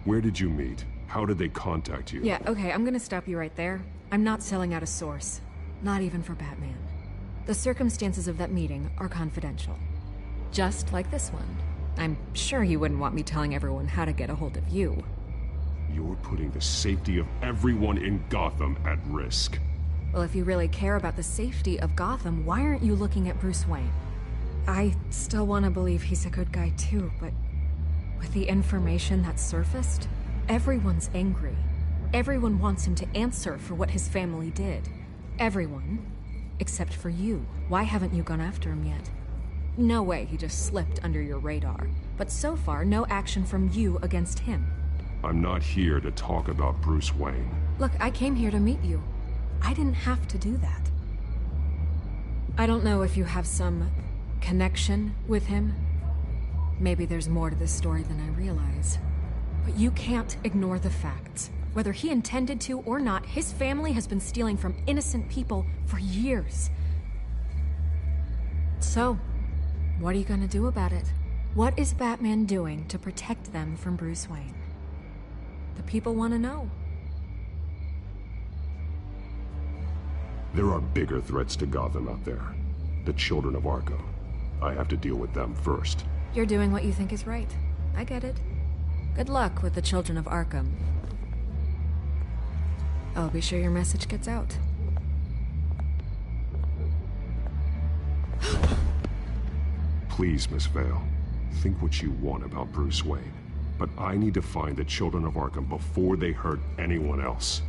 Where did you meet? How did they contact you? Yeah, okay, I'm gonna stop you right there. I'm not selling out a source. Not even for Batman. The circumstances of that meeting are confidential. Just like this one. I'm sure you wouldn't want me telling everyone how to get a hold of you. You're putting the safety of everyone in Gotham at risk. Well, if you really care about the safety of Gotham, why aren't you looking at Bruce Wayne? I still want to believe he's a good guy too, but with the information that surfaced, everyone's angry. Everyone wants him to answer for what his family did. Everyone, except for you. Why haven't you gone after him yet? No way he just slipped under your radar. But so far, no action from you against him. I'm not here to talk about Bruce Wayne. Look, I came here to meet you. I didn't have to do that. I don't know if you have some connection with him. Maybe there's more to this story than I realize. But you can't ignore the facts. Whether he intended to or not, his family has been stealing from innocent people for years. So, what are you gonna do about it? What is Batman doing to protect them from Bruce Wayne? The people want to know. There are bigger threats to Gotham out there. The children of Arkham. I have to deal with them first. You're doing what you think is right. I get it. Good luck with the children of Arkham. I'll be sure your message gets out. Please, Miss Vale, think what you want about Bruce Wayne. But I need to find the children of Arkham before they hurt anyone else.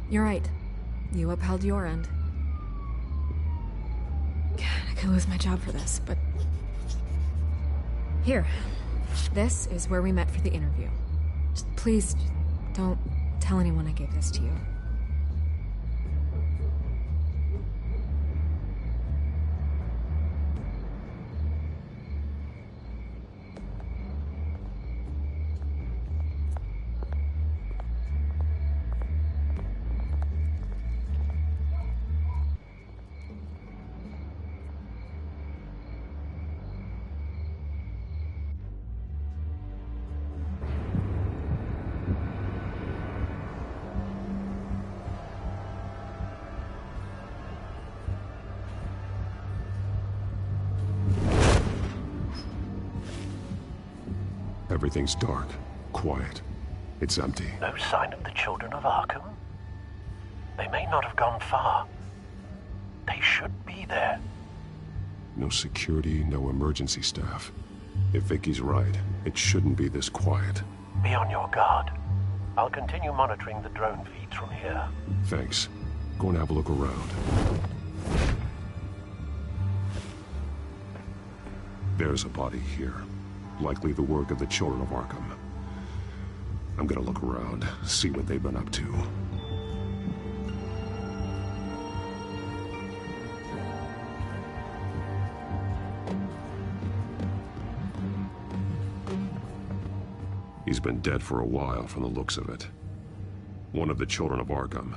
You're right. You upheld your end. God, I could lose my job for this, but... Here. This is where we met for the interview. Just please, don't tell anyone I gave this to you. Everything's dark, quiet. It's empty. No sign of the children of Arkham? They may not have gone far. They should be there. No security, no emergency staff. If Vicky's right, it shouldn't be this quiet. Be on your guard. I'll continue monitoring the drone feeds from here. Thanks. Go and have a look around. There's a body here. Likely the work of the children of Arkham. I'm gonna look around, see what they've been up to. He's been dead for a while from the looks of it. One of the children of Arkham.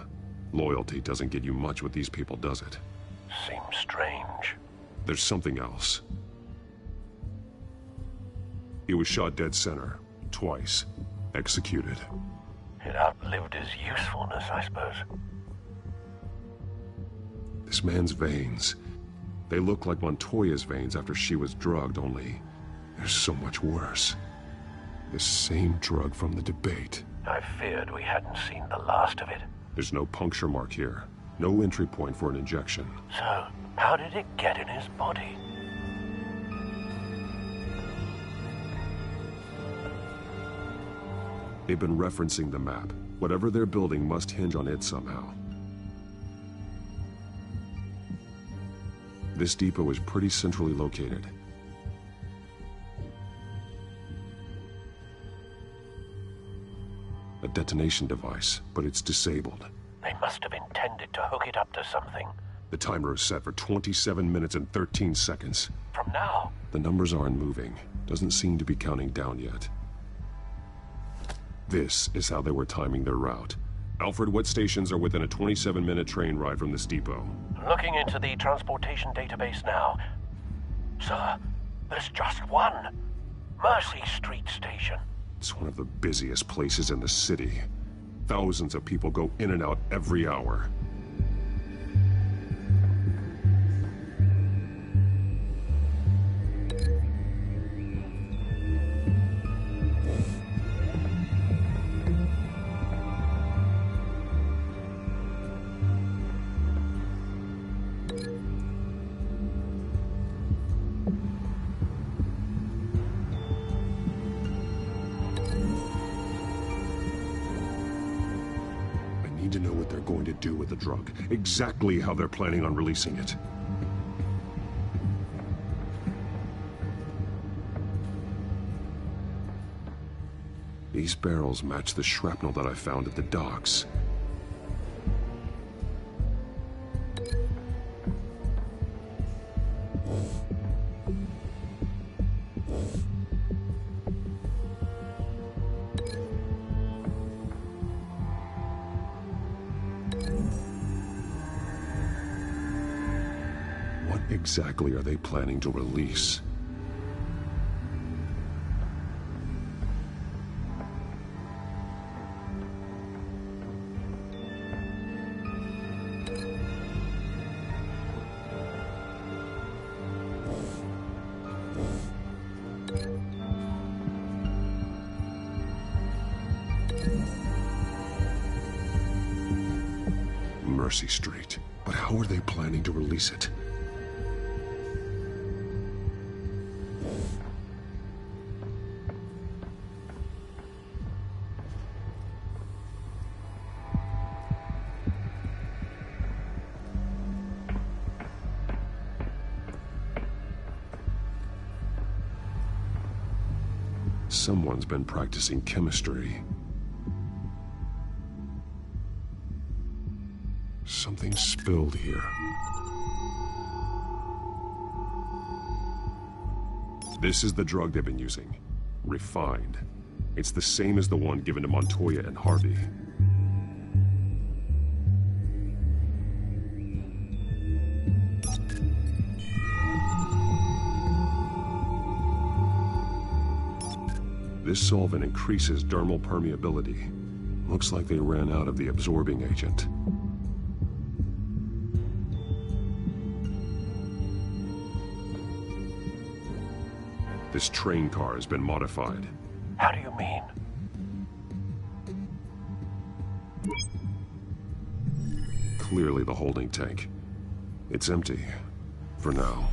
Loyalty doesn't get you much with these people, does it? Seems strange. There's something else. He was shot dead center, twice, executed. It outlived his usefulness, I suppose. This man's veins, they look like Montoya's veins after she was drugged, only they're so much worse. The same drug from the debate. I feared we hadn't seen the last of it. There's no puncture mark here, no entry point for an injection. So, how did it get in his body? They've been referencing the map. Whatever they're building must hinge on it somehow. This depot is pretty centrally located. A detonation device, but it's disabled. They must have intended to hook it up to something. The timer is set for 27 minutes and 13 seconds. From now? The numbers aren't moving. Doesn't seem to be counting down yet. This is how they were timing their route. Alfred, what stations are within a 27-minute train ride from this depot? Looking into the transportation database now. Sir, there's just one. Mercy Street Station. It's one of the busiest places in the city. Thousands of people go in and out every hour. To know what they're going to do with the drug. Exactly how they're planning on releasing it. These barrels match the shrapnel that I found at the docks. Exactly are they planning to release? Mercy Street. But how are they planning to release it? Someone's been practicing chemistry. Something spilled here. This is the drug they've been using. Refined. It's the same as the one given to Montoya and Harvey. This solvent increases dermal permeability. Looks like they ran out of the absorbing agent. This train car has been modified. How do you mean? Clearly the holding tank. It's empty. For now.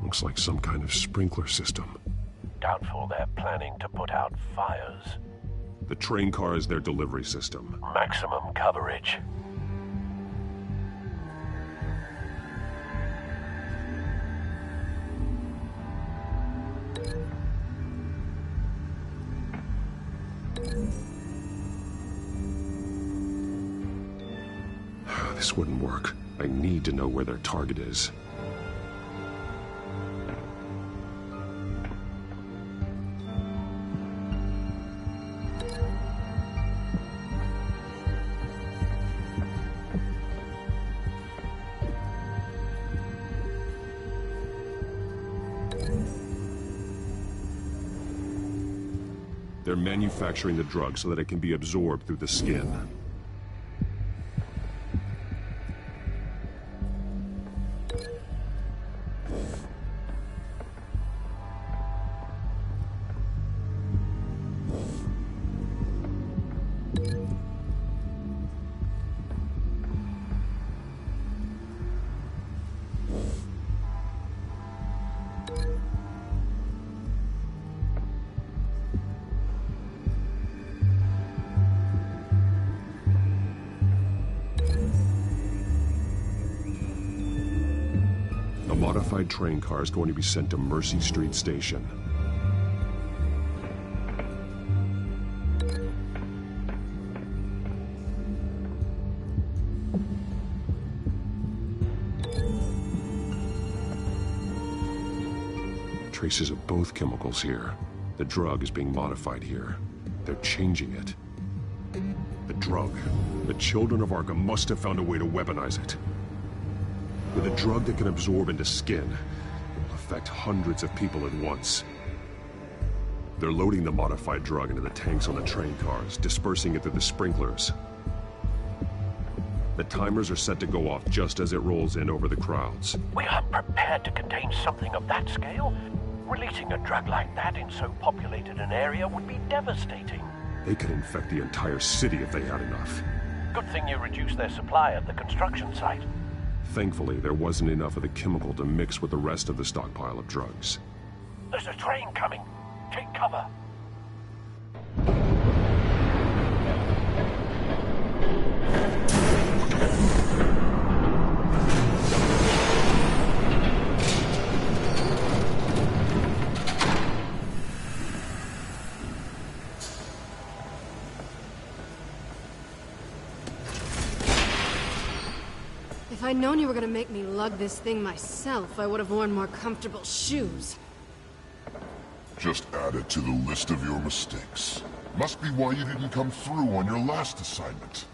Looks like some kind of sprinkler system. Doubtful they're planning to put out fires. The train car is their delivery system. Maximum coverage. This wouldn't work. I need to know where their target is. They're manufacturing the drug so that it can be absorbed through the skin. modified train car is going to be sent to Mercy Street Station. Traces of both chemicals here. The drug is being modified here. They're changing it. The drug. The children of Arkham must have found a way to weaponize it. With a drug that can absorb into skin, it will affect hundreds of people at once. They're loading the modified drug into the tanks on the train cars, dispersing it through the sprinklers. The timers are set to go off just as it rolls in over the crowds. We aren't prepared to contain something of that scale. Releasing a drug like that in so populated an area would be devastating. They could infect the entire city if they had enough. Good thing you reduced their supply at the construction site. Thankfully, there wasn't enough of the chemical to mix with the rest of the stockpile of drugs. There's a train coming. Take cover. If I'd known you were gonna make me lug this thing myself, I would have worn more comfortable shoes. Just add it to the list of your mistakes. Must be why you didn't come through on your last assignment.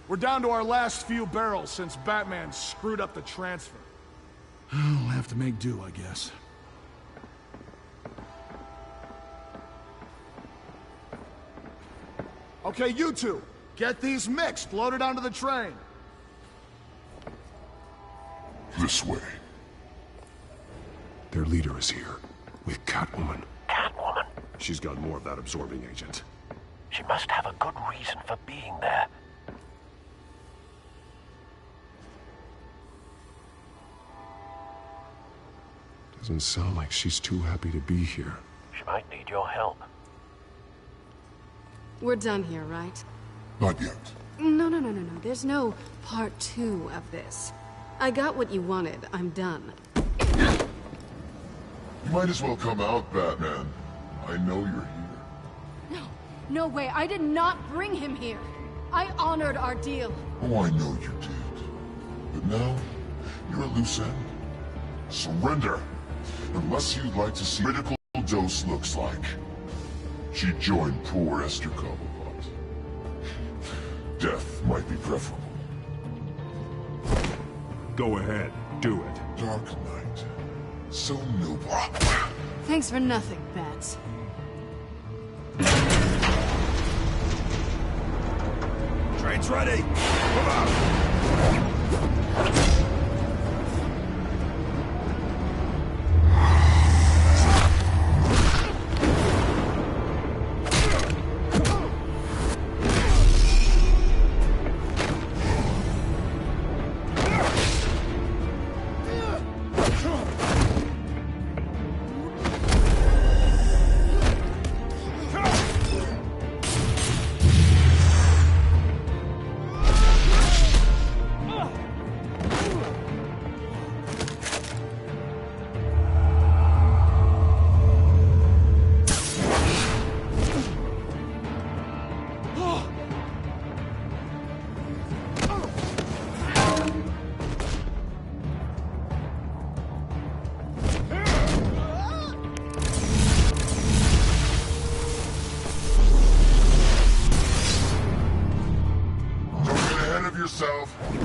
We're down to our last few barrels since Batman screwed up the transfer. We'll have to make do, I guess. Okay, you two, get these mixed, loaded onto the train. This way. Their leader is here, with Catwoman. Catwoman? She's got more of that absorbing agent. She must have a good reason for being there. Doesn't sound like she's too happy to be here. She might need your help. We're done here, right? Not yet. No. There's no part 2 of this. I got what you wanted. I'm done. You might as well come out, Batman. I know you're here. No way. I did not bring him here. I honored our deal. Oh, I know you did. But now, you're a loose end. Surrender. Unless you'd like to see what critical dose looks like. She joined poor Esther Cobblepot. Death might be preferable. Go ahead, do it. Dark Knight. So noble. Thanks for nothing, Bats. Train's ready! Come on!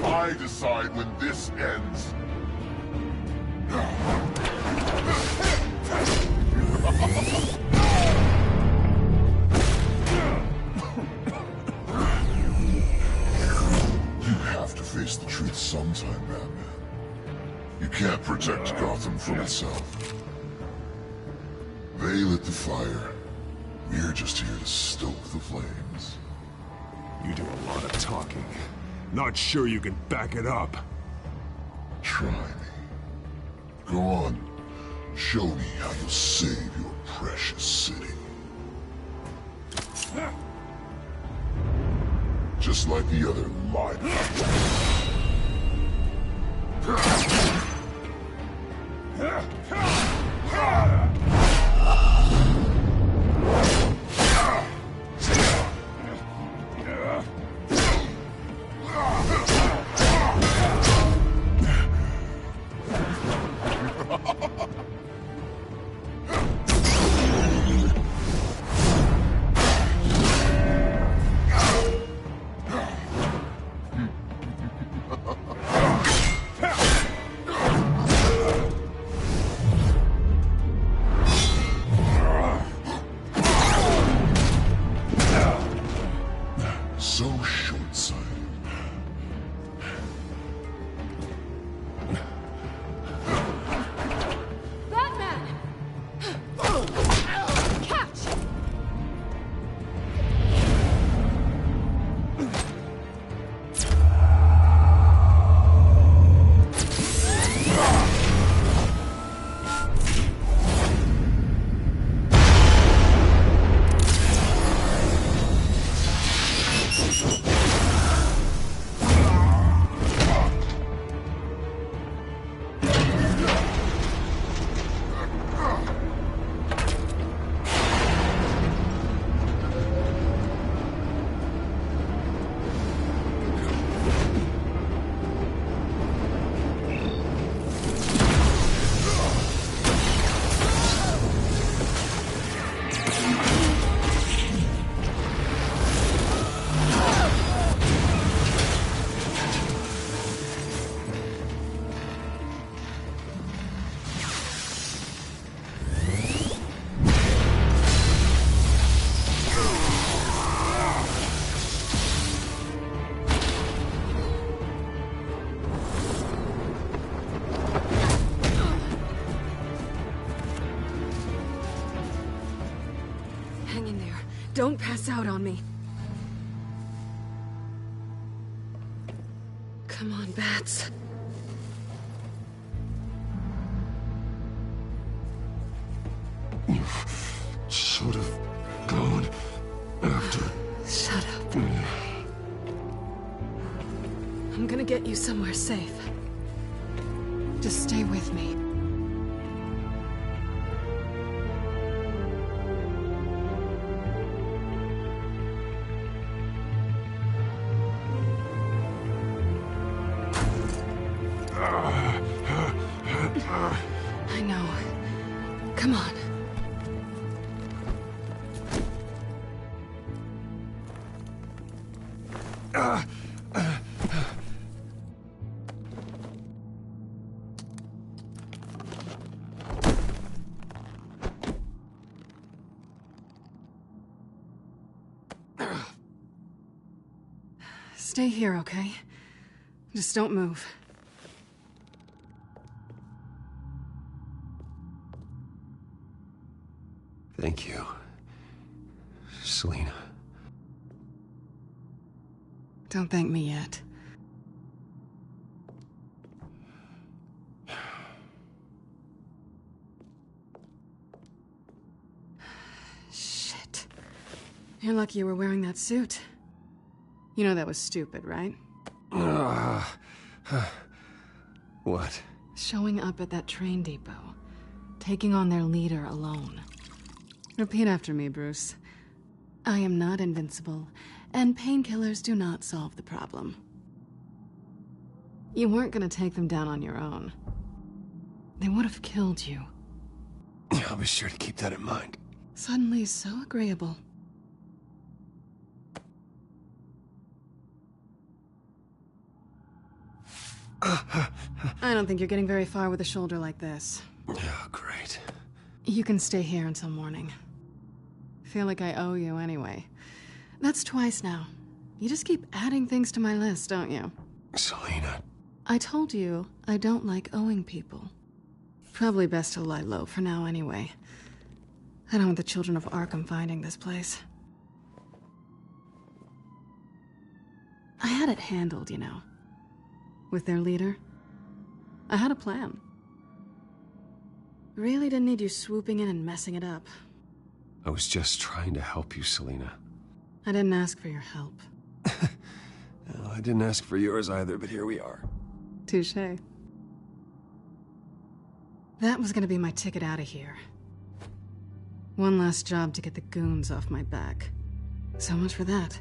I decide when this ends. You have to face the truth sometime, Batman. You can't protect Gotham from itself. They lit the fire. We're just here to stoke the flames. You do a lot of talking. Not sure you can back it up. Try me. Go on. Show me how you'll save your precious city. Just like the other liar. So short-sighted. Batman! Catch! Hang in there. Don't pass out on me. Come on, Bats. You should have gone after. Shut up. I'm gonna get you somewhere safe. Just stay with me. I know. Come on. Stay here, okay? Just don't move. Thank you, Selina. Don't thank me yet. Shit. You're lucky you were wearing that suit. You know that was stupid, right? What? Showing up at that train depot. Taking on their leader alone. Repeat after me, Bruce. I am not invincible, and painkillers do not solve the problem. You weren't gonna take them down on your own. They would have killed you. I'll be sure to keep that in mind. Suddenly so agreeable. I don't think you're getting very far with a shoulder like this. Oh, great. You can stay here until morning. Feel like I owe you anyway. That's twice now. You just keep adding things to my list, don't you? Selina. I told you I don't like owing people. Probably best to lie low for now anyway. I don't want the children of Arkham finding this place. I had it handled, you know. With their leader. I had a plan. Really didn't need you swooping in and messing it up. I was just trying to help you, Selina. I didn't ask for your help. Well, I didn't ask for yours either, but here we are. Touché. That was gonna be my ticket out of here. One last job to get the goons off my back. So much for that.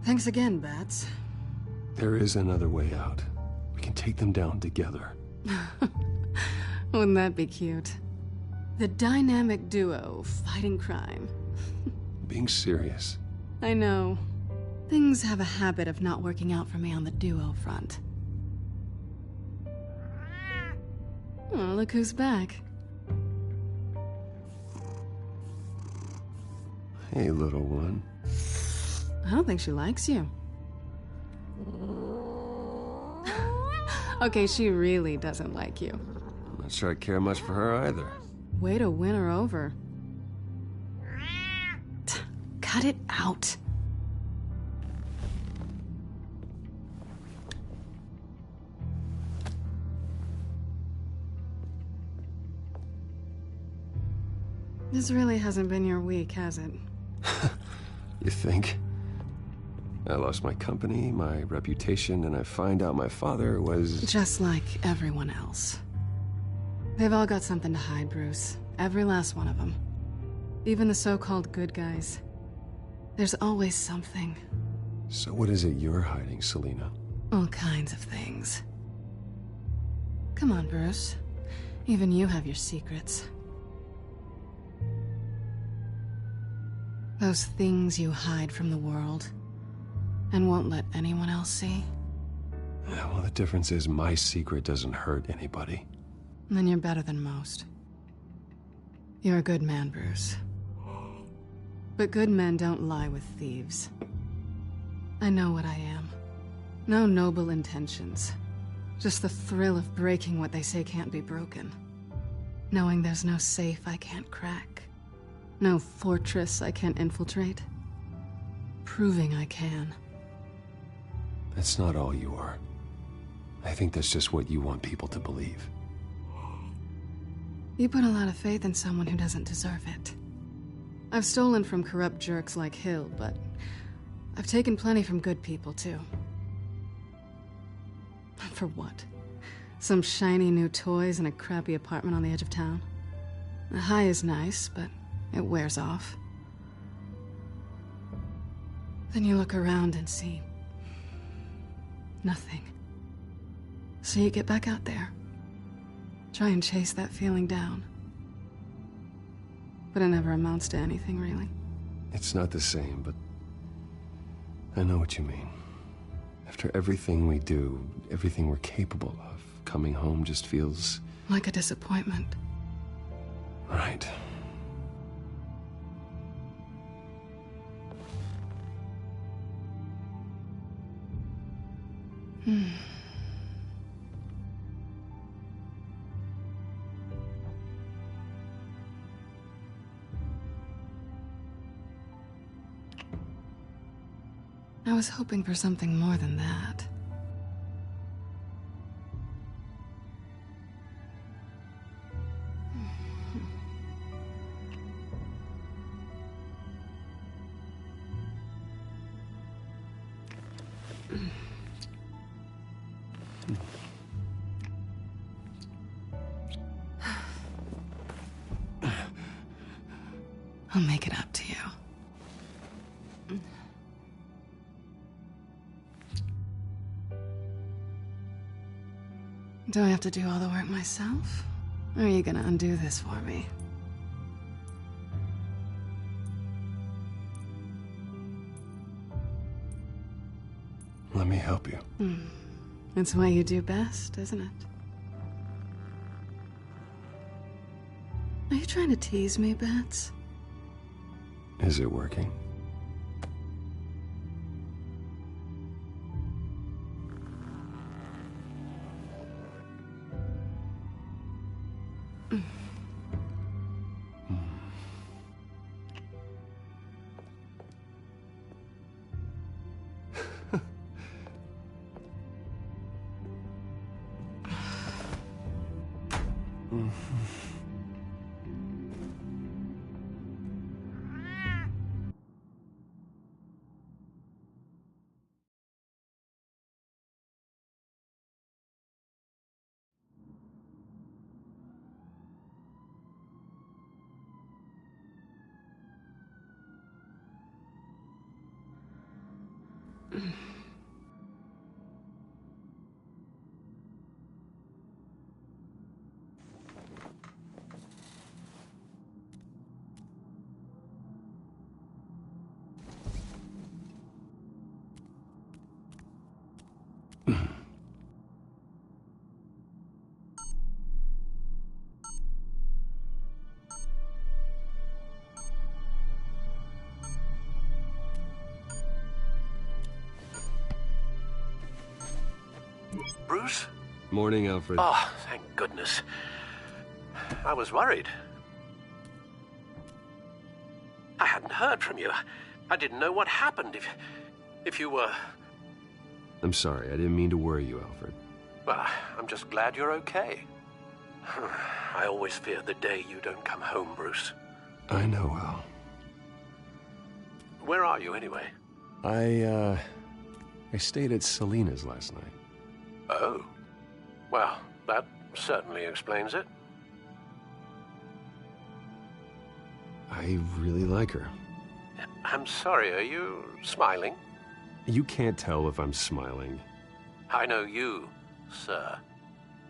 Thanks again, Bats. There is another way out. We can take them down together. Wouldn't that be cute? The dynamic duo fighting crime. Being serious. I know. Things have a habit of not working out for me on the duo front. Oh, look who's back. Hey, little one. I don't think she likes you. Okay, she really doesn't like you. I'm not sure I care much for her either. Way to win her over. Cut it out. This really hasn't been your week, has it? You think? I lost my company, my reputation, and I find out my father was... Just like everyone else. They've all got something to hide, Bruce. Every last one of them. Even the so-called good guys. There's always something. So what is it you're hiding, Selina? All kinds of things. Come on, Bruce. Even you have your secrets. Those things you hide from the world and won't let anyone else see. Yeah, well, the difference is my secret doesn't hurt anybody. Then you're better than most. You're a good man, Bruce. But good men don't lie with thieves. I know what I am. No noble intentions. Just the thrill of breaking what they say can't be broken. Knowing there's no safe I can't crack. No fortress I can't infiltrate. Proving I can. That's not all you are. I think that's just what you want people to believe. You put a lot of faith in someone who doesn't deserve it. I've stolen from corrupt jerks like Hill, but I've taken plenty from good people, too. For what? Some shiny new toys and a crappy apartment on the edge of town? The high is nice, but it wears off. Then you look around and see nothing. So you get back out there. Try and chase that feeling down. But it never amounts to anything, really. It's not the same, but I know what you mean. After everything we do, everything we're capable of, coming home just feels... like a disappointment. Right. I was hoping for something more than that. I'll make it up to you. Do I have to do all the work myself? Or are you gonna undo this for me? Let me help you. It's what you do best, isn't it? Are you trying to tease me, Bats? Is it working? Bruce? Morning, Alfred. Oh, thank goodness. I was worried. I hadn't heard from you. I didn't know what happened if you were... I'm sorry, I didn't mean to worry you, Alfred. Well, I'm just glad you're okay. I always fear the day you don't come home, Bruce. I know, Al. Where are you, anyway? I stayed at Selena's last night. Oh. Well, that certainly explains it. I really like her. I'm sorry, are you smiling? You can't tell if I'm smiling. I know you, sir.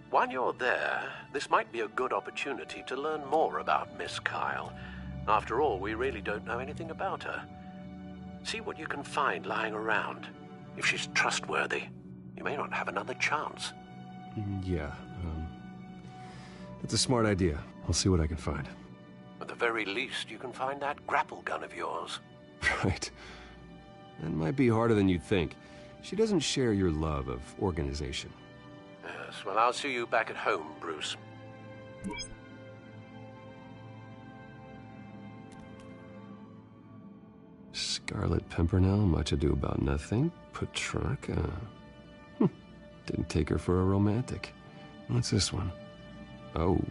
While you're there, this might be a good opportunity to learn more about Miss Kyle. After all, we really don't know anything about her. See what you can find lying around. If she's trustworthy, you may not have another chance. Yeah, that's a smart idea. I'll see what I can find. At the very least, you can find that grapple gun of yours. Right. That might be harder than you'd think. She doesn't share your love of organization. Yes, well, I'll see you back at home, Bruce. Scarlet Pimpernel, much ado about nothing. Petrarca. Didn't take her for a romantic. What's this one? Oh,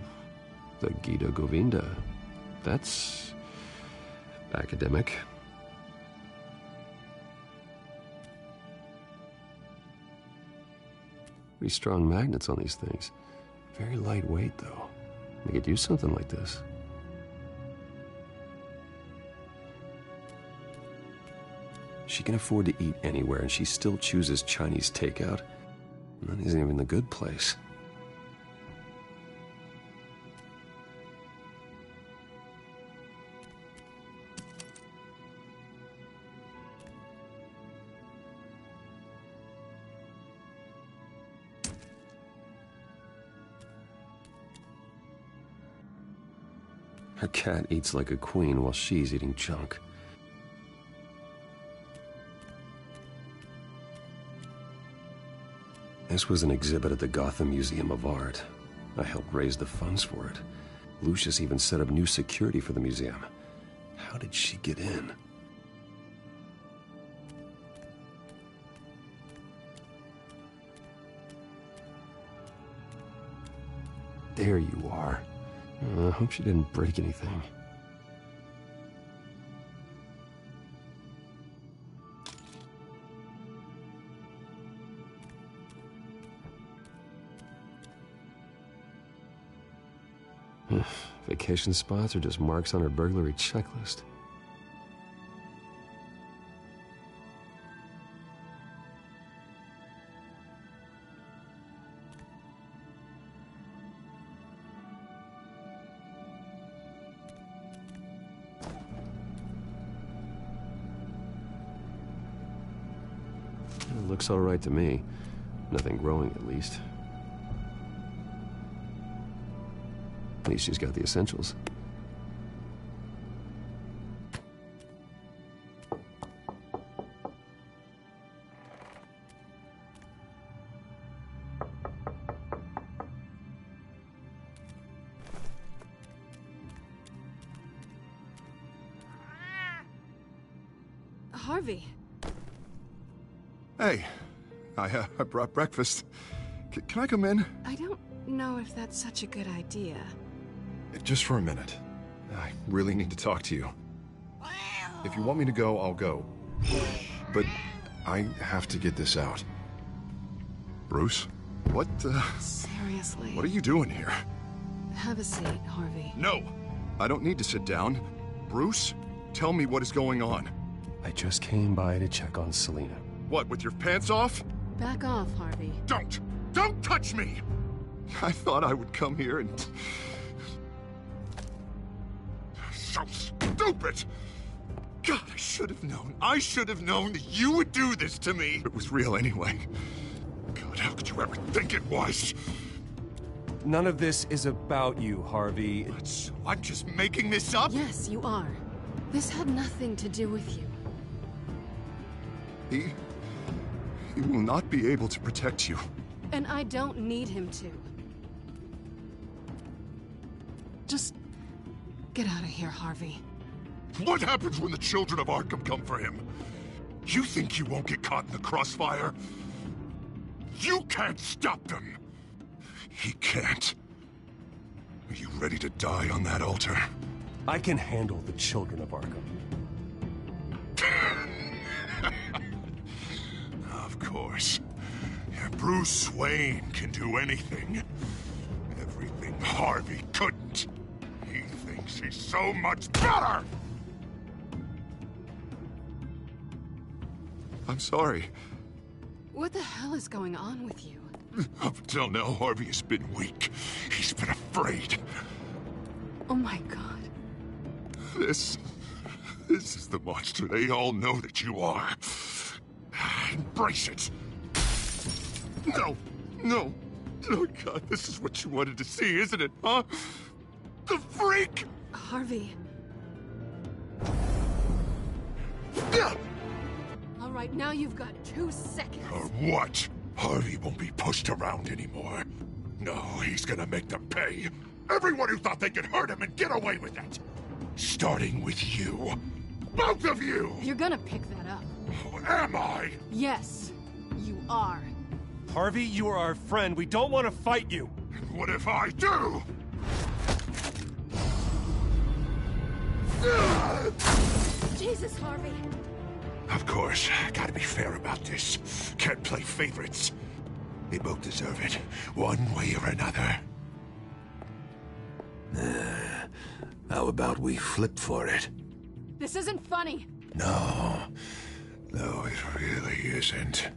the Gita Govinda. That's academic. Pretty strong magnets on these things. Very lightweight, though. They could use something like this. She can afford to eat anywhere, and she still chooses Chinese takeout. And that isn't even the good place. Her cat eats like a queen while she's eating junk. This was an exhibit at the Gotham Museum of Art. I helped raise the funds for it. Lucius even set up new security for the museum. How did she get in? There you are. I hope she didn't break anything. Vacation spots are just marks on her burglary checklist. It looks all right to me. Nothing growing, at least. At least she's got the essentials. Harvey. Hey, I brought breakfast. Can I come in? I don't know if that's such a good idea. Just for a minute. I really need to talk to you. If you want me to go, I'll go. But I have to get this out. Bruce? What, Seriously. What are you doing here? Have a seat, Harvey. No! I don't need to sit down. Bruce, tell me what is going on. I just came by to check on Selena. What, with your pants off? Back off, Harvey. Don't! Don't touch me! I thought I would come here and... So stupid! God, I should have known. I should have known that you would do this to me. It was real anyway. God, how could you ever think it was? None of this is about you, Harvey. So I'm just making this up? Yes, you are. This had nothing to do with you. He will not be able to protect you. And I don't need him to. Just get out of here, Harvey. What happens when the children of Arkham come for him? You think you won't get caught in the crossfire? You can't stop them. He can't. Are you ready to die on that altar? I can handle the children of Arkham. Of course. Bruce Wayne can do anything. Everything Harvey couldn't. He thinks he's so much better! I'm sorry. What the hell is going on with you? Up until now, Harvey has been weak. He's been afraid. Oh my God. This is the monster they all know that you are. Embrace it. No. Oh God, this is what you wanted to see, isn't it, huh? The freak! Harvey. All right, now you've got 2 seconds. Or what? Harvey won't be pushed around anymore. No, he's gonna make them pay. Everyone who thought they could hurt him and get away with it. Starting with you. Both of you! You're gonna pick that up. Oh, am I? Yes, you are. Harvey, you are our friend. We don't want to fight you. What if I do? Jesus, Harvey. Of course, gotta be fair about this. Can't play favorites. They both deserve it, one way or another. How about we flip for it? This isn't funny. No, it really isn't.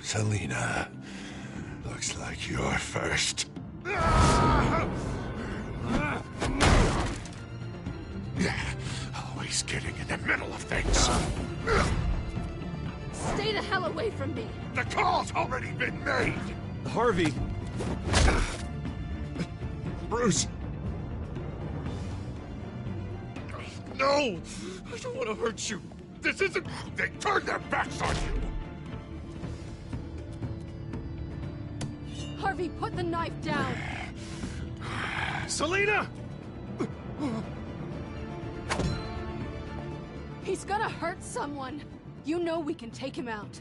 Selina, looks like you're first. Yeah, always getting in the middle of things. Stay the hell away from me. The call's already been made. Harvey. Bruce. No, I don't want to hurt you. This isn't... They turned their backs on you. Harvey, put the knife down. Selina! He's gonna hurt someone. You know we can take him out.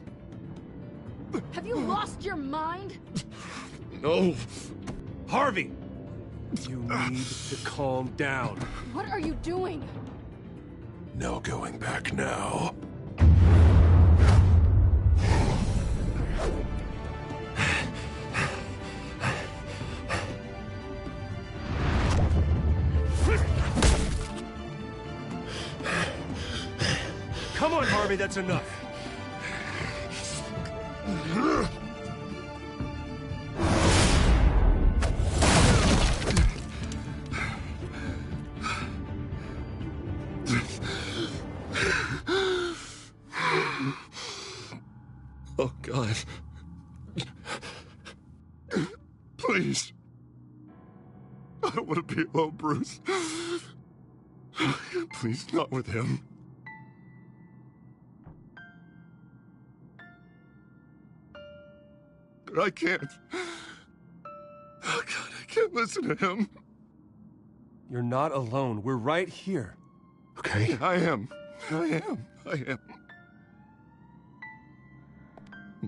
Have you lost your mind? No. Harvey! You need to calm down. What are you doing? No going back now. Come on, Harvey, that's enough. Oh, God. Please. I don't want to be alone, Bruce. Please, not with him. But I can't. Oh, God, I can't listen to him. You're not alone. We're right here. Okay? I am.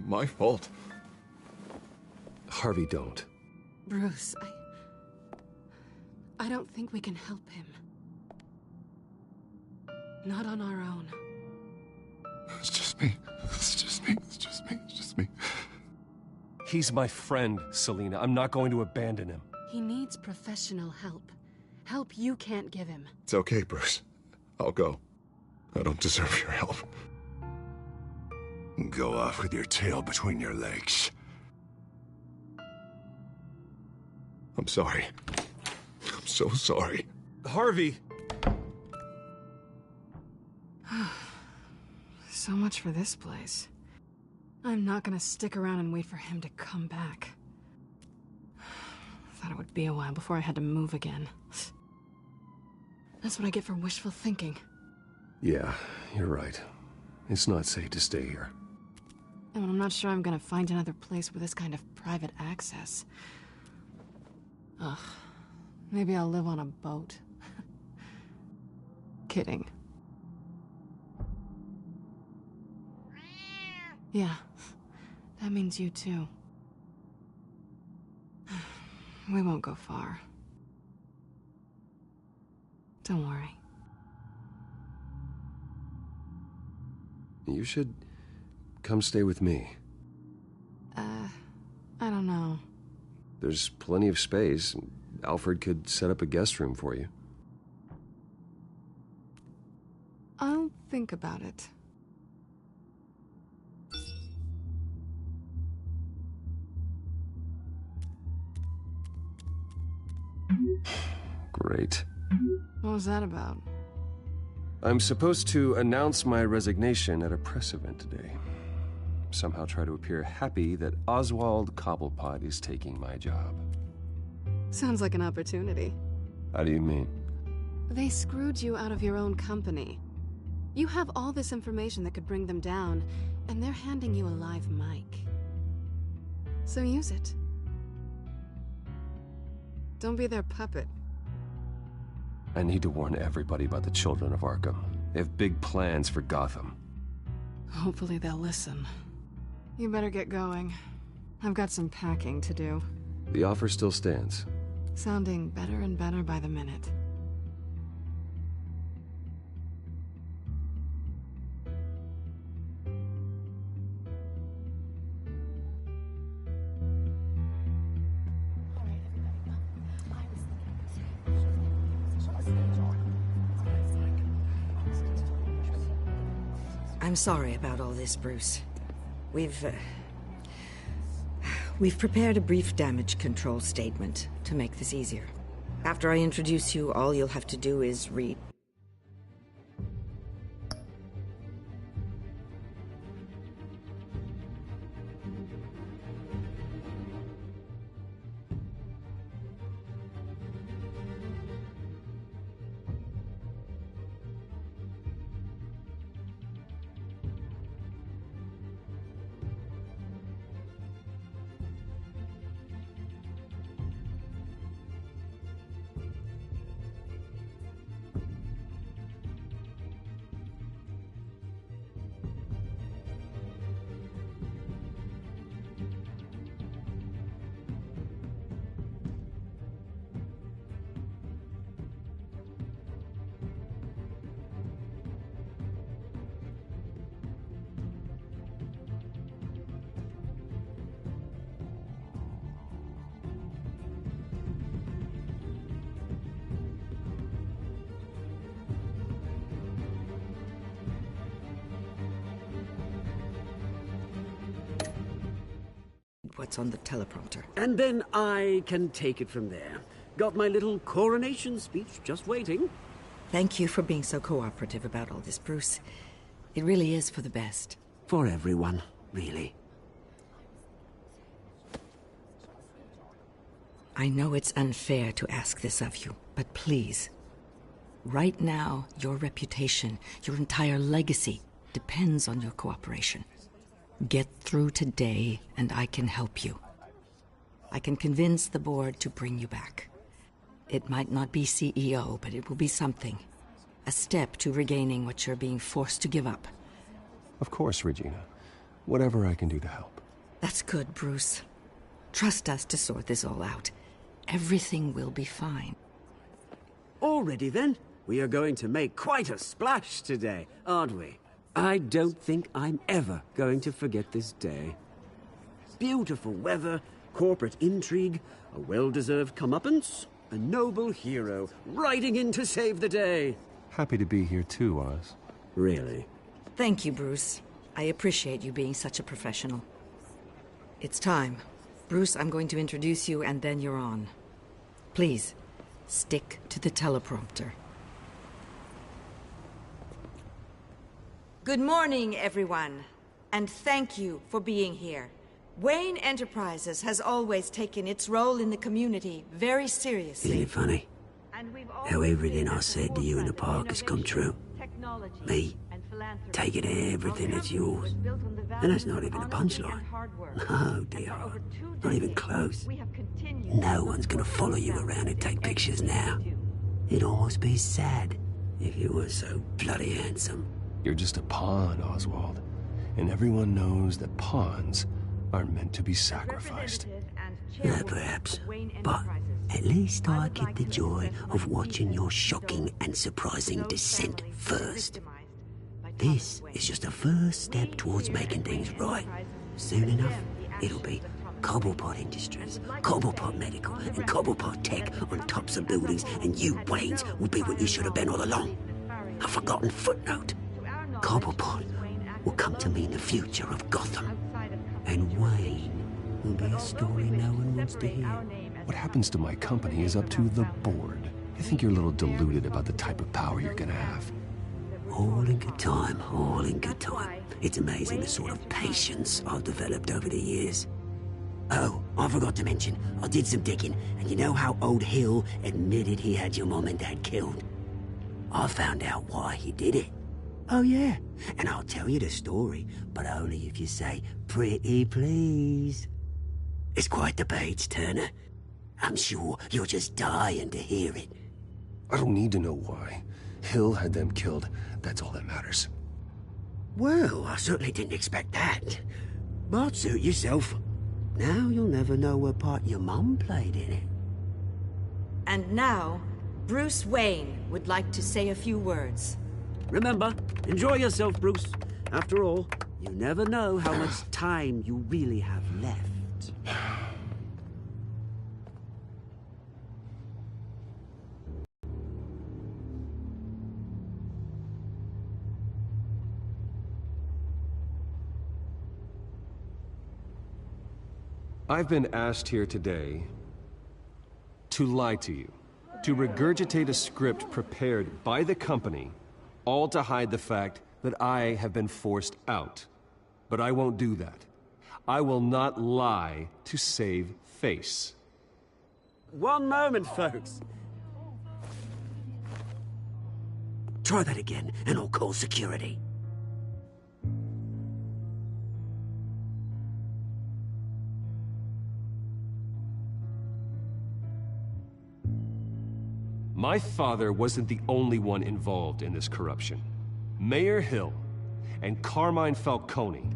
My fault. Harvey, don't. Bruce, I don't think we can help him. Not on our own. It's just me. He's my friend, Selina. I'm not going to abandon him. He needs professional help. Help you can't give him. It's okay, Bruce. I'll go. I don't deserve your help. Go off with your tail between your legs. I'm sorry. I'm so sorry. Harvey! So much for this place. I'm not gonna stick around and wait for him to come back. Thought it would be a while before I had to move again. That's what I get for wishful thinking. Yeah, you're right. It's not safe to stay here. And I'm not sure I'm gonna find another place with this kind of private access. Ugh. Maybe I'll live on a boat. Kidding. Yeah, that means you too. We won't go far. Don't worry. You should come stay with me. I don't know. There's plenty of space. Alfred could set up a guest room for you. I'll think about it. Great. What was that about? I'm supposed to announce my resignation at a press event today. Somehow try to appear happy that Oswald Cobblepot is taking my job. Sounds like an opportunity. How do you mean? They screwed you out of your own company. You have all this information that could bring them down, and they're handing you a live mic. So use it. Don't be their puppet. I need to warn everybody about the Children of Arkham. They have big plans for Gotham. Hopefully they'll listen. You better get going. I've got some packing to do. The offer still stands. Sounding better and better by the minute. I'm sorry about all this, Bruce. We've prepared a brief damage control statement to make this easier. After I introduce you, all you'll have to do is read. What's on the teleprompter. And then I can take it from there. Got my little coronation speech just waiting. Thank you for being so cooperative about all this, Bruce. It really is for the best. For everyone, really. I know it's unfair to ask this of you, but please. Right now, your reputation, your entire legacy, depends on your cooperation. Get through today, and I can help you. I can convince the board to bring you back. It might not be CEO, but it will be something. A step to regaining what you're being forced to give up. Of course, Regina. Whatever I can do to help. That's good, Bruce. Trust us to sort this all out. Everything will be fine. Already then, we are going to make quite a splash today, aren't we? I don't think I'm ever going to forget this day. Beautiful weather, corporate intrigue, a well-deserved comeuppance, A noble hero, riding in to save the day. Happy to be here too, Oz. Really? Thank you, Bruce. I appreciate you being such a professional. It's time. Bruce, I'm going to introduce you and then you're on. Please, stick to the teleprompter. Good morning, everyone. And thank you for being here. Wayne Enterprises has always taken its role in the community very seriously. Isn't it funny? How everything I said to you in the park has come true. Me, taking everything that's yours. And that's not even a punchline. No, dear. Not even close. No one's gonna follow you around and take pictures now. It'd almost be sad if you were so bloody handsome. You're just a pawn, Oswald. And everyone knows that pawns aren't meant to be sacrificed. Perhaps. But at least I get the joy of watching your shocking and surprising descent first. This is just a first step towards making things right. Soon enough, it'll be Cobblepot Industries, Cobblepot Medical, and Cobblepot Tech on tops of buildings, and you, Waynes, will be what you should have been all along. A forgotten footnote. Cobblepot will come to mean the future of Gotham. And Wayne will be a story no one wants to hear. What happens to my company is up to the board. I think you're a little deluded about the type of power you're gonna have. All in good time, all in good time. It's amazing the sort of patience I've developed over the years. Oh, I forgot to mention, I did some digging, and you know how old Hill admitted he had your mom and dad killed? I found out why he did it. Oh yeah, and I'll tell you the story, but only if you say, pretty please. It's quite the page, Turner. I'm sure you're just dying to hear it. I don't need to know why. Hill had them killed. That's all that matters. Well, I certainly didn't expect that. But suit yourself. Now you'll never know what part your mum played in it. And now, Bruce Wayne would like to say a few words. Remember, enjoy yourself, Bruce. After all, you never know how much time you really have left. I've been asked here today to lie to you, to regurgitate a script prepared by the company, all to hide the fact that I have been forced out. But I won't do that. I will not lie to save face. One moment, folks. Try that again, and I'll call security. My father wasn't the only one involved in this corruption. Mayor Hill and Carmine Falcone.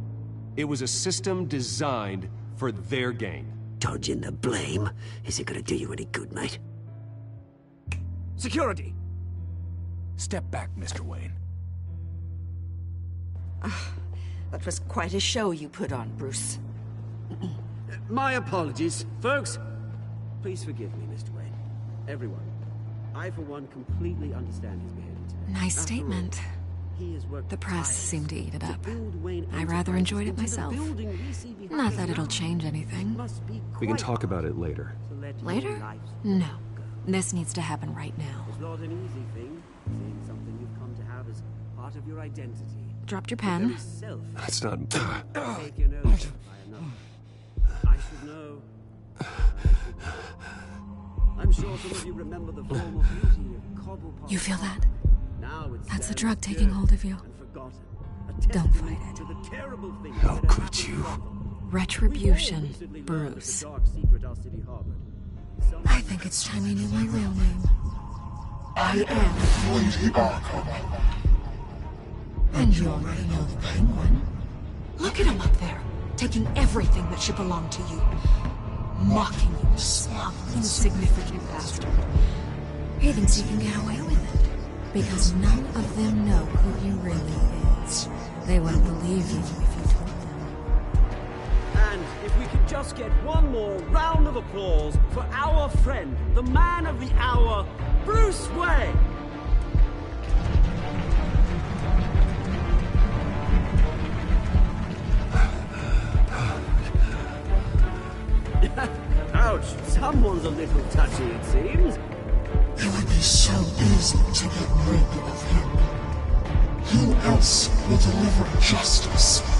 It was a system designed for their gain. Dodging the blame isn't gonna do you any good, mate. Security! Step back, Mr. Wayne. That was quite a show you put on, Bruce. My apologies, folks. Please forgive me, Mr. Wayne. Everyone. I, for one, completely understand his behavior today. Nice statement. The press seemed to eat it up. I rather enjoyed it myself. Not that it'll change anything. We can talk about it later. Later? No. This needs to happen right now. It's not an easy thing, seeing something you've come to have as part of your identity. Dropped your pen. That's not... Take your notes by another. I should know. I'm sure some of you remember the former beauty of Cobblepot. You feel that? Now it's That's the drug taking hold of you. Don't fight it. How could you? Retribution, Bruce. I think it's time you knew my real name. I am Lady Arkham. And you already know the Penguin. Look at him up there, taking everything that should belong to you. Mocking you, smug, insignificant bastard. He thinks he can get away with it, because none of them know who he really is. They wouldn't believe you if you told them. And if we could just get one more round of applause for our friend, the man of the hour, Bruce Wayne! Ouch, someone's a little touchy, it seems. It would be so easy to get rid of him. Who else will deliver justice?